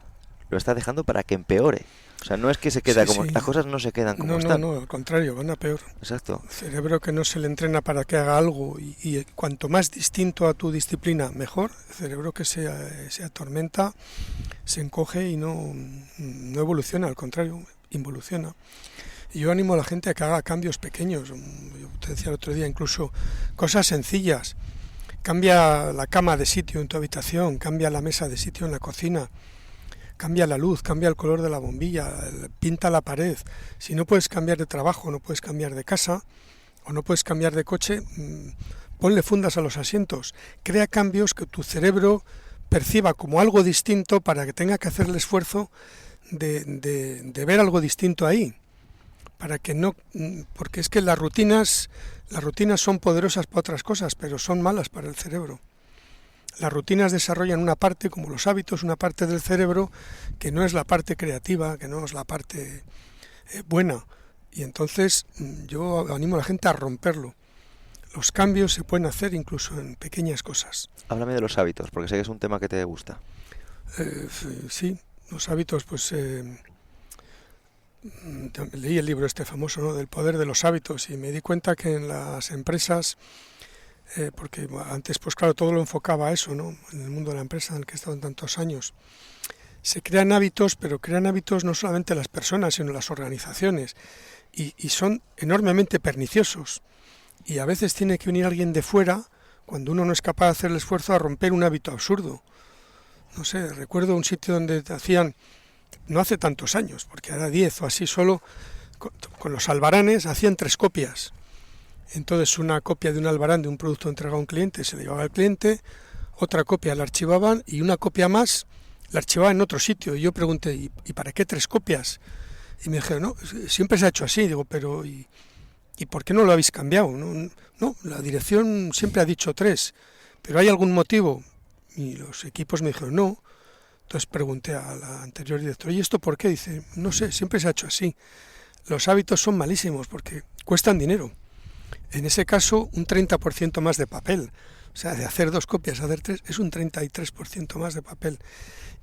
lo está dejando para que empeore. O sea, no es que se queda
Sí,
como...
sí.
Las cosas no se quedan como
No, no,
están.
no, al contrario, van a peor.
Exacto.
El cerebro que no se le entrena para que haga algo y cuanto más distinto a tu disciplina, mejor. El cerebro que se atormenta, se encoge y no evoluciona, al contrario, involuciona. Y yo animo a la gente a que haga cambios pequeños. Yo te decía el otro día, incluso cosas sencillas. Cambia la cama de sitio en tu habitación, cambia la mesa de sitio en la cocina, cambia la luz, cambia el color de la bombilla, pinta la pared. Si no puedes cambiar de trabajo, no puedes cambiar de casa o no puedes cambiar de coche, ponle fundas a los asientos. Crea cambios que tu cerebro perciba como algo distinto para que tenga que hacer el esfuerzo de ver algo distinto ahí. Para que no, porque es que las rutinas son poderosas para otras cosas, pero son malas para el cerebro. Las rutinas desarrollan una parte, como los hábitos, una parte del cerebro que no es la parte creativa, que no es la parte buena. Y entonces yo animo a la gente a romperlo. Los cambios se pueden hacer incluso en pequeñas cosas.
Háblame de los hábitos, porque sé que es un tema que te gusta.
Sí, los hábitos, pues leí el libro este famoso, ¿no?, del poder de los hábitos, y me di cuenta que en las empresas, porque antes pues claro todo lo enfocaba a eso, ¿no?, en el mundo de la empresa en el que he estado en tantos años, se crean hábitos, pero crean hábitos no solamente las personas, sino las organizaciones, y son enormemente perniciosos, y a veces tiene que venir alguien de fuera, cuando uno no es capaz de hacer el esfuerzo, a romper un hábito absurdo. No sé, recuerdo un sitio donde hacían, no hace tantos años, porque era 10 o así, solo con los albaranes hacían 3 copias. Entonces una copia de un albarán de un producto entregado a un cliente se le llevaba al cliente, otra copia la archivaban y una copia más la archivaban en otro sitio. Y yo pregunté, ¿y para qué 3 copias? Y me dijeron, no, siempre se ha hecho así. Digo, pero ¿y por qué no lo habéis cambiado? No, la dirección siempre ha dicho 3, pero ¿hay algún motivo? Y los equipos me dijeron, no. Entonces pregunté a la anterior directora, ¿y esto por qué? Dice, no sé, siempre se ha hecho así. Los hábitos son malísimos porque cuestan dinero. En ese caso, un 30% más de papel, O sea, de hacer 2 copias a hacer 3 es un 33% más de papel.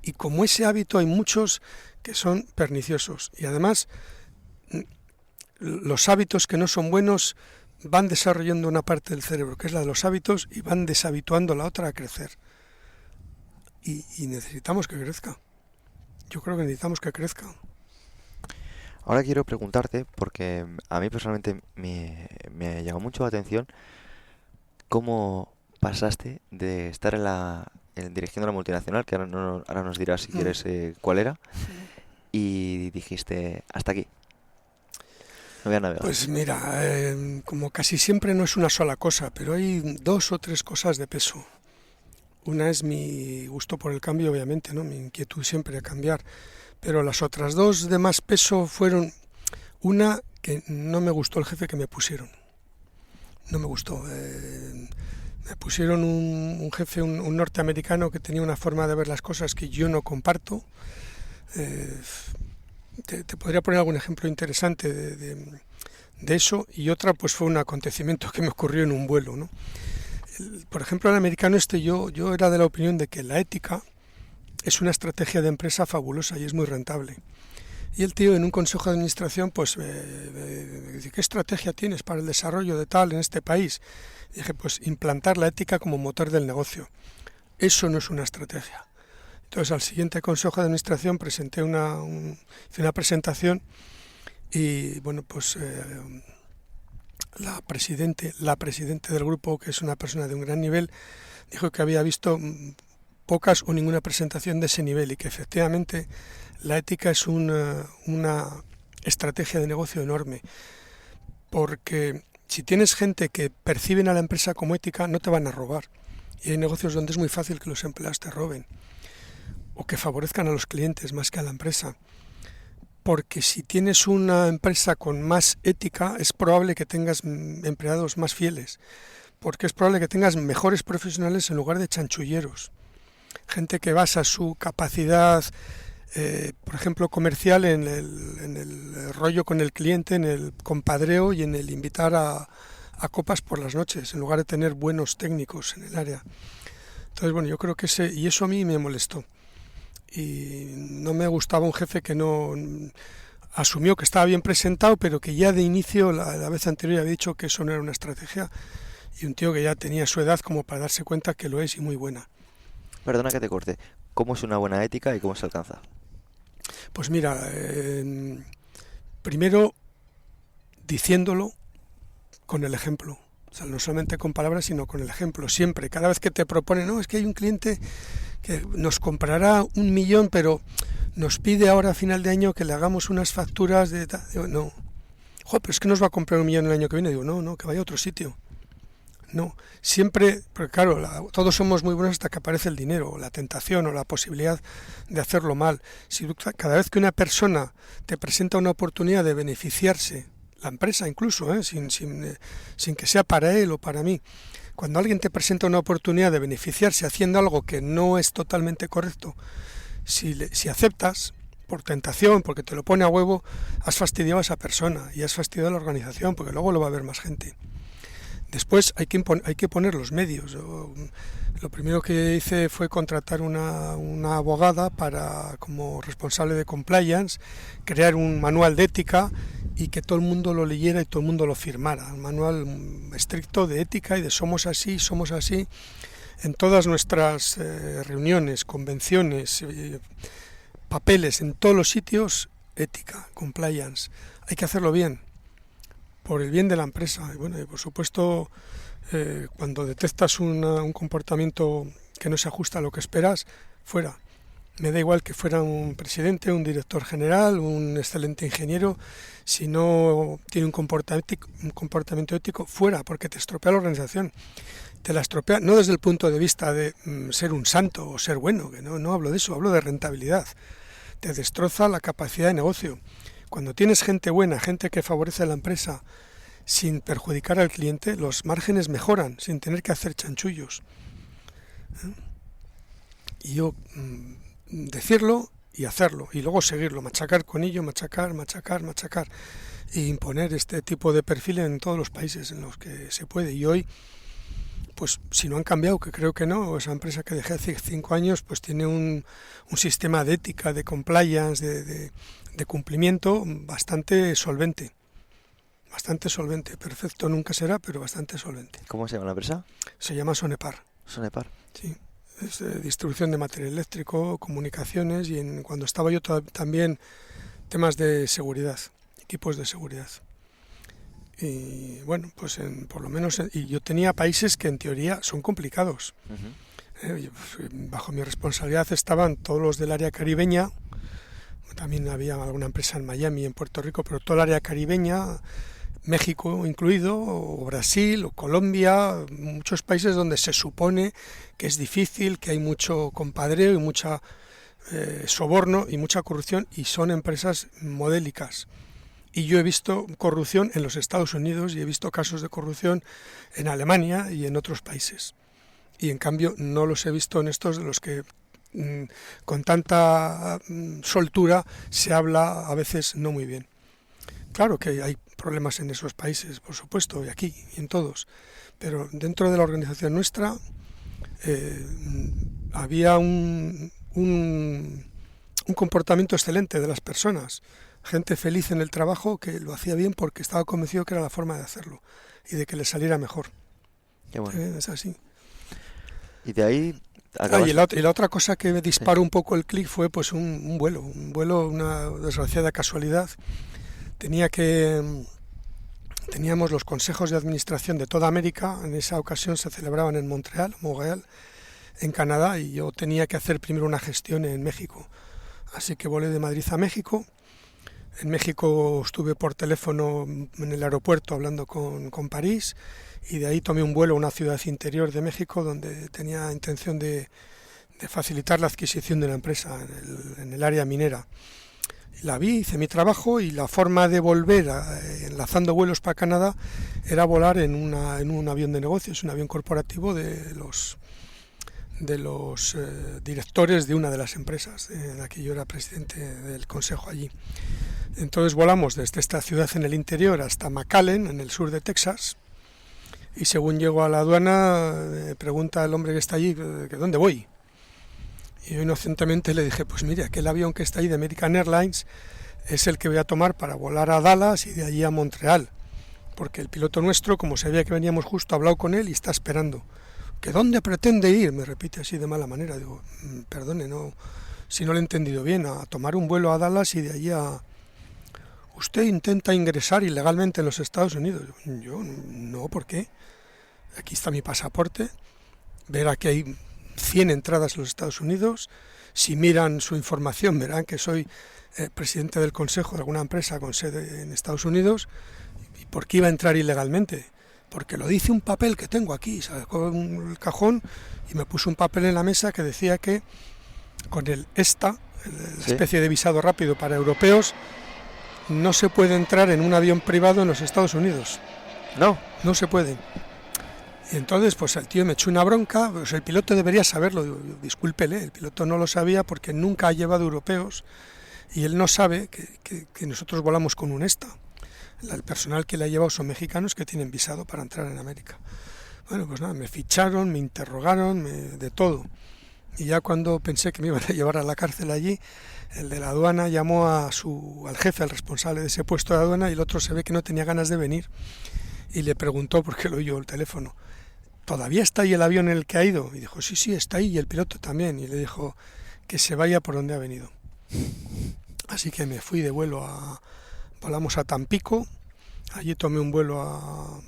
Y como ese hábito hay muchos que son perniciosos. Y además, los hábitos que no son buenos van desarrollando una parte del cerebro, que es la de los hábitos, y van deshabituando la otra a crecer. Y necesitamos que crezca. Yo creo que necesitamos que crezca.
Ahora quiero preguntarte, porque a mí personalmente me llamó mucho la atención cómo pasaste de estar en dirección de la multinacional, que ahora nos dirás si quieres cuál era, y dijiste, hasta aquí, no voy a navegar.
Pues mira, como casi siempre no es una sola cosa, pero hay 2 o 3 cosas de peso. Una es mi gusto por el cambio, obviamente, ¿no? Mi inquietud siempre de cambiar. Pero las otras 2 de más peso fueron una que no me gustó el jefe que me pusieron. No me gustó. Me pusieron un jefe, un norteamericano que tenía una forma de ver las cosas que yo no comparto. Te podría poner algún ejemplo interesante de eso, y otra pues fue un acontecimiento que me ocurrió en un vuelo, ¿no? Por ejemplo, el americano yo era de la opinión de que la ética es una estrategia de empresa fabulosa y es muy rentable. Y el tío en un consejo de administración pues me dice, ¿qué estrategia tienes para el desarrollo de tal en este país? Y dije, pues implantar la ética como motor del negocio. Eso no es una estrategia. Entonces al siguiente consejo de administración hice una presentación y bueno, pues la presidente del grupo, que es una persona de un gran nivel, dijo que había visto pocas o ninguna presentación de ese nivel y que efectivamente la ética es una estrategia de negocio enorme, porque si tienes gente que perciben a la empresa como ética, no te van a robar, y hay negocios donde es muy fácil que los empleados te roben o que favorezcan a los clientes más que a la empresa. Porque si tienes una empresa con más ética, es probable que tengas empleados más fieles, porque es probable que tengas mejores profesionales en lugar de chanchulleros. Gente que basa su capacidad, por ejemplo, comercial en el rollo con el cliente, en el compadreo y en el invitar a copas por las noches, en lugar de tener buenos técnicos en el área. Entonces, bueno, yo creo que y eso a mí me molestó. Y no me gustaba un jefe que no asumió que estaba bien presentado, pero que ya de inicio, la vez anterior, había dicho que eso no era una estrategia, y un tío que ya tenía su edad como para darse cuenta que lo es, y muy buena.
Perdona que te corte, ¿cómo es una buena ética y cómo se alcanza?
Pues mira, primero diciéndolo con el ejemplo. O sea, no solamente con palabras, sino con el ejemplo. Siempre, cada vez que te proponen, no, es que hay un cliente que nos comprará 1 millón, pero nos pide ahora a final de año que le hagamos unas facturas de... Digo, no. Joder, pero es que nos va a comprar 1 millón el año que viene. Digo, no, que vaya a otro sitio. No, siempre, porque claro, todos somos muy buenos hasta que aparece el dinero, o la tentación, o la posibilidad de hacerlo mal. Si cada vez que una persona te presenta una oportunidad de beneficiarse, la empresa incluso, sin que sea para él o para mí, cuando alguien te presenta una oportunidad de beneficiarse haciendo algo que no es totalmente correcto, si aceptas, por tentación, porque te lo pone a huevo, has fastidiado a esa persona y has fastidiado a la organización, porque luego lo va a ver más gente. Después hay que poner los medios. Lo primero que hice fue contratar una abogada como responsable de compliance, crear un manual de ética y que todo el mundo lo leyera y todo el mundo lo firmara. Un manual estricto de ética y de somos así. En todas nuestras reuniones, convenciones, papeles, en todos los sitios, ética, compliance. Hay que hacerlo bien, por el bien de la empresa. Y bueno, y por supuesto, cuando detectas un comportamiento que no se ajusta a lo que esperas, fuera. Me da igual que fuera un presidente, un director general, un excelente ingeniero, si no tiene un comportamiento ético, fuera, porque te estropea la organización. Te la estropea no desde el punto de vista de ser un santo o ser bueno, que no hablo de eso, hablo de rentabilidad. Te destroza la capacidad de negocio. Cuando tienes gente buena, gente que favorece a la empresa sin perjudicar al cliente, los márgenes mejoran sin tener que hacer chanchullos. Y yo decirlo y hacerlo, y luego seguirlo, machacar con ello, machacar, e imponer este tipo de perfil en todos los países en los que se puede. Y hoy pues si no han cambiado, que creo que no, esa empresa que dejé hace 5 años, pues tiene un sistema de ética, de compliance, de cumplimiento bastante solvente. Bastante solvente. Perfecto nunca será, pero bastante solvente.
¿Cómo se llama la empresa?
Se llama Sonepar.
Sonepar.
Sí. Es distribución de material eléctrico, comunicaciones y cuando estaba yo también temas de seguridad, equipos de seguridad. Y bueno, pues por lo menos y yo tenía países que en teoría son complicados. Bajo mi responsabilidad estaban todos los del área caribeña, también había alguna empresa en Miami, en Puerto Rico, pero todo el área caribeña, México incluido, o Brasil, o Colombia, muchos países donde se supone que es difícil, que hay mucho compadreo y mucha soborno y mucha corrupción, y son empresas modélicas. Y yo he visto corrupción en los Estados Unidos y he visto casos de corrupción en Alemania y en otros países. Y en cambio no los he visto en estos de los que con tanta soltura se habla a veces no muy bien. Claro que hay problemas en esos países, por supuesto, y aquí, y en todos, pero dentro de la organización nuestra había un comportamiento excelente de las personas, gente feliz en el trabajo que lo hacía bien porque estaba convencido que era la forma de hacerlo y de que le saliera mejor.
Qué bueno.
Es así.
Y de ahí...
y la otra cosa que me disparó un poco el clic fue pues un vuelo, una desgraciada casualidad. Teníamos los consejos de administración de toda América, en esa ocasión se celebraban en Montreal, en Canadá, y yo tenía que hacer primero una gestión en México. Así que volé de Madrid a México. En México estuve por teléfono en el aeropuerto hablando con París, y de ahí tomé un vuelo a una ciudad interior de México donde tenía intención de facilitar la adquisición de una empresa en el área minera. La vi, hice mi trabajo y la forma de volver enlazando vuelos para Canadá era volar en un avión de negocios, un avión corporativo de los directores de una de las empresas en la que yo era presidente del consejo allí. Entonces volamos desde esta ciudad en el interior hasta McAllen, en el sur de Texas, y según llego a la aduana pregunta el hombre que está allí, ¿que dónde voy? Y yo inocentemente le dije, pues mire, aquel avión que está ahí de American Airlines es el que voy a tomar para volar a Dallas y de allí a Montreal, porque el piloto nuestro, como sabía que veníamos justo, ha hablado con él y está esperando. ¿Que dónde pretende ir? Me repite así de mala manera. Digo, perdone, no, si no lo he entendido bien, a tomar un vuelo a Dallas y de allí a... ¿Usted intenta ingresar ilegalmente en los Estados Unidos? Yo, no, ¿por qué? Aquí está mi pasaporte, verá que hay 100 entradas a los Estados Unidos, si miran su información verán que soy presidente del consejo de alguna empresa con sede en Estados Unidos. ¿Y por qué iba a entrar ilegalmente? Porque lo dice un papel que tengo aquí. Sacó el cajón y me puso un papel en la mesa que decía que con el ESTA, la especie de visado rápido para europeos, no se puede entrar en un avión privado en los Estados Unidos. No se puede. Y entonces pues el tío me echó una bronca, pues el piloto debería saberlo. Digo, discúlpele, el piloto no lo sabía porque nunca ha llevado europeos y él no sabe que nosotros volamos con un ESTA. El personal que le ha llevado son mexicanos que tienen visado para entrar en América. Bueno, pues nada, me ficharon, me interrogaron, de todo. Y ya cuando pensé que me iban a llevar a la cárcel allí, el de la aduana llamó al jefe, al responsable de ese puesto de aduana, y el otro se ve que no tenía ganas de venir. Y le preguntó, porque lo oyó el teléfono, ¿todavía está ahí el avión en el que ha ido? Y dijo, sí, está ahí, y el piloto también. Y le dijo que se vaya por donde ha venido. Así que me fui de vuelo volamos a Tampico, allí tomé un vuelo a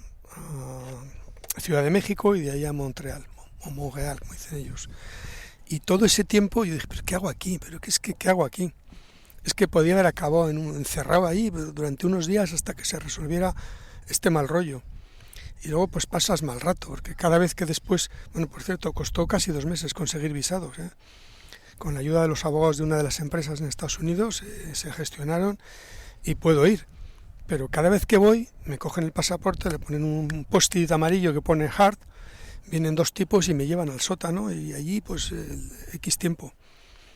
Ciudad de México y de ahí a Montreal, o Montreal, como dicen ellos. Y todo ese tiempo yo dije, ¿pero qué hago aquí? ¿Qué hago aquí? Es que podía haber acabado encerrado ahí durante unos días hasta que se resolviera este mal rollo. Y luego pues pasas mal rato, porque cada vez que después, bueno, por cierto, costó casi 2 meses conseguir visados, Con la ayuda de los abogados de una de las empresas en Estados Unidos se gestionaron y puedo ir. Pero cada vez que voy, me cogen el pasaporte, le ponen un post-it amarillo que pone hard, vienen 2 tipos y me llevan al sótano y allí pues X tiempo.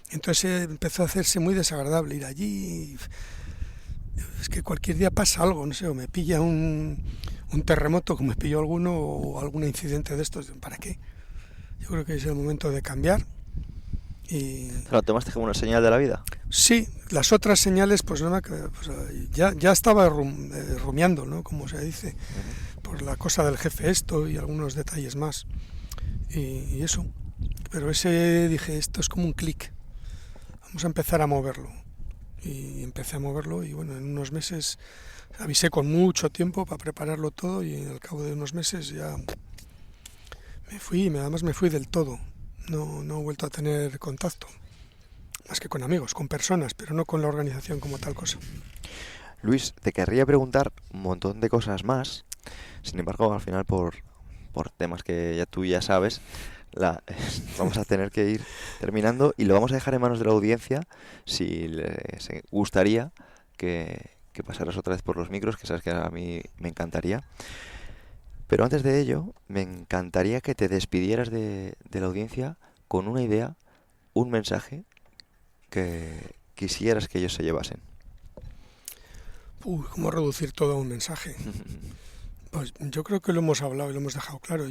Entonces empezó a hacerse muy desagradable ir allí. Es que cualquier día pasa algo, no sé, o me pilla un un terremoto, como me pilló alguno, o algún incidente de estos. ¿Para qué? Yo creo que es el momento de cambiar. Y
¿Lo tomaste como una señal de la vida?
sí, las otras señales, pues, no pues ya estaba rumiando, ¿no? Como se dice, por la cosa del jefe esto y algunos detalles más. Y eso. Pero ese dije, esto es como un clic. Vamos a empezar a moverlo. Y empecé a moverlo y bueno, en unos meses avisé con mucho tiempo para prepararlo todo y al cabo de unos meses ya me fui, además me fui del todo. No he vuelto a tener contacto, más que con amigos, con personas, pero no con la organización como tal cosa.
Luis, te querría preguntar un montón de cosas más, sin embargo, al final por temas que ya tú ya sabes, vamos a tener que ir terminando y lo vamos a dejar en manos de la audiencia si les gustaría que pasaras otra vez por los micros, que sabes que a mí me encantaría. Pero antes de ello, me encantaría que te despidieras de la audiencia con una idea, un mensaje que quisieras que ellos se llevasen.
¿Cómo reducir todo a un mensaje? Pues yo creo que lo hemos hablado y lo hemos dejado claro.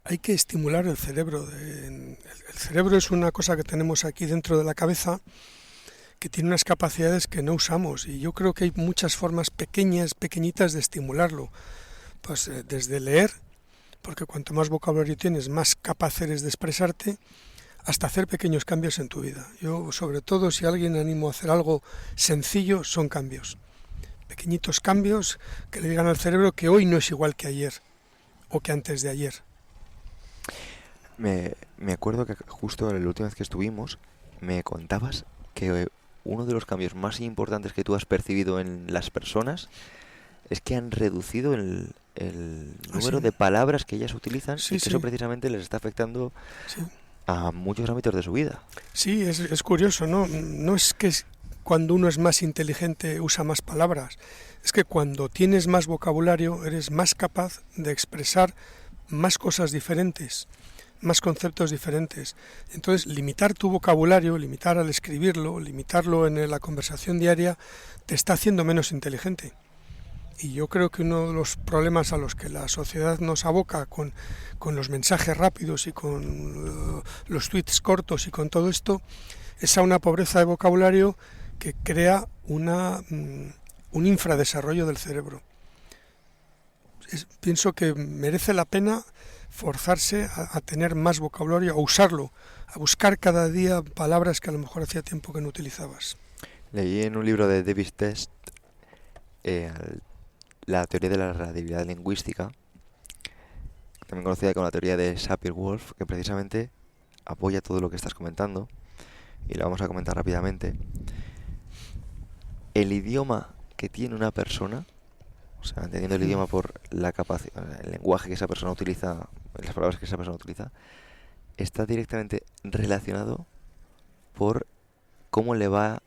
Hay que estimular el cerebro. El cerebro es una cosa que tenemos aquí dentro de la cabeza que tiene unas capacidades que no usamos y yo creo que hay muchas formas pequeñitas de estimularlo. Pues desde leer, porque cuanto más vocabulario tienes, más capaz eres de expresarte, hasta hacer pequeños cambios en tu vida. Yo, sobre todo, si alguien animo a hacer algo sencillo, son cambios. Pequeñitos cambios que le digan al cerebro que hoy no es igual que ayer o que antes de ayer.
Me acuerdo que justo la última vez que estuvimos, me contabas que uno de los cambios más importantes que tú has percibido en las personas es que han reducido el número de palabras que ellas utilizan y que eso precisamente les está afectando a muchos ámbitos de su vida.
Sí, es curioso, ¿no? No es que cuando uno es más inteligente usa más palabras, es que cuando tienes más vocabulario eres más capaz de expresar más cosas diferentes, más conceptos diferentes. Entonces, limitar tu vocabulario, limitar al escribirlo, limitarlo en la conversación diaria, te está haciendo menos inteligente. Y yo creo que uno de los problemas a los que la sociedad nos aboca con los mensajes rápidos y con los tweets cortos y con todo esto, es a una pobreza de vocabulario que crea un infradesarrollo del cerebro. Pienso que merece la pena forzarse a tener más vocabulario, a usarlo, a buscar cada día palabras que a lo mejor hacía tiempo que no utilizabas.
Leí en un libro de David Test la teoría de la relatividad lingüística, también conocida como la teoría de Sapir-Whorf, que precisamente apoya todo lo que estás comentando, y lo vamos a comentar rápidamente. El idioma que tiene una persona, o sea, entendiendo el idioma por la capacidad, el lenguaje que esa persona utiliza, las palabras que esa persona utiliza, está directamente relacionado por cómo le va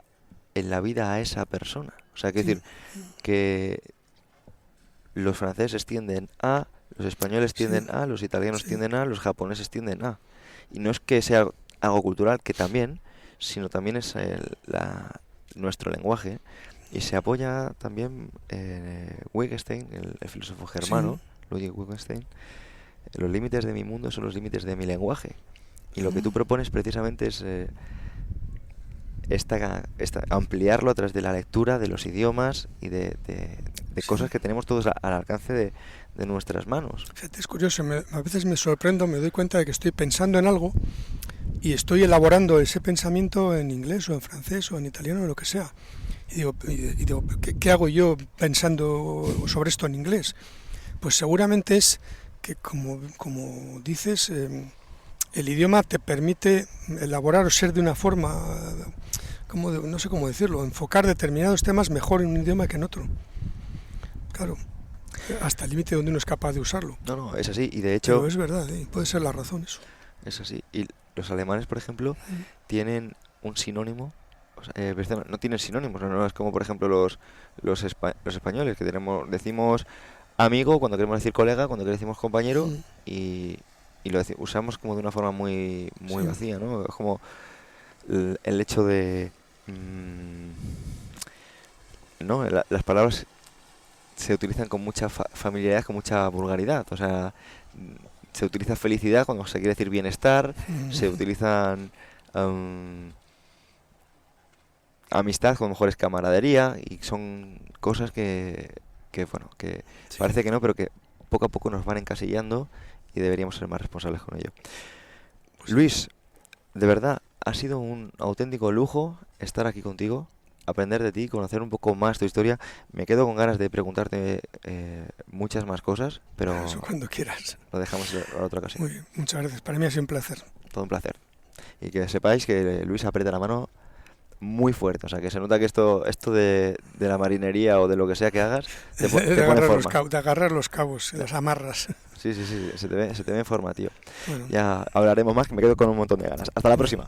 en la vida a esa persona. O sea, quiero decir que los franceses tienden a, los españoles tienden a, los italianos tienden a, los japoneses tienden a. Y no es que sea algo cultural, que también, sino también es nuestro lenguaje. Y se apoya también Wittgenstein, el filósofo germano, Ludwig Wittgenstein. Los límites de mi mundo son los límites de mi lenguaje. Y lo que tú propones precisamente es ampliarlo a través de la lectura, de los idiomas y de cosas que tenemos todos al alcance de nuestras manos.
Fíjate, es curioso, a veces me sorprendo, me doy cuenta de que estoy pensando en algo y estoy elaborando ese pensamiento en inglés o en francés o en italiano o lo que sea. Y digo ¿qué hago yo pensando sobre esto en inglés? Pues seguramente es que, como dices, el idioma te permite elaborar o ser de una forma, no sé cómo decirlo, enfocar determinados temas mejor en un idioma que en otro. Claro, hasta el límite donde uno es capaz de usarlo.
No, es así, y de hecho...
Pero es verdad, puede ser la razón eso.
Es así, y los alemanes, por ejemplo, tienen un sinónimo, o sea, no tienen sinónimos, no es como, por ejemplo, los españoles, que decimos amigo cuando queremos decir colega, cuando decimos compañero, y lo usamos como de una forma muy vacía, ¿no? Es como el hecho de... ¿no? Las palabras se utilizan con mucha familiaridad, con mucha vulgaridad. O sea, se utiliza felicidad cuando se quiere decir bienestar, se utilizan amistad, con mejor es camaradería, y son cosas que bueno, que
Sí.
parece que no, pero que poco a poco nos van encasillando y deberíamos ser más responsables con ello.
Pues
Luis, de verdad, ha sido un auténtico lujo estar aquí contigo, aprender de ti, conocer un poco más tu historia. Me quedo con ganas de preguntarte muchas más cosas, pero
eso cuando quieras.
lo dejamos a otra ocasión.
Muy bien, muchas gracias. Para mí ha sido un placer.
Todo un placer. Y que sepáis que Luis aprieta la mano muy fuerte. O sea, que se nota que esto de la marinería o de lo que sea que hagas, te pone en forma.
De agarrar los cabos, las amarras.
Sí, se te ve en forma, tío.
Bueno.
Ya hablaremos más, que me quedo con un montón de ganas. Hasta la próxima.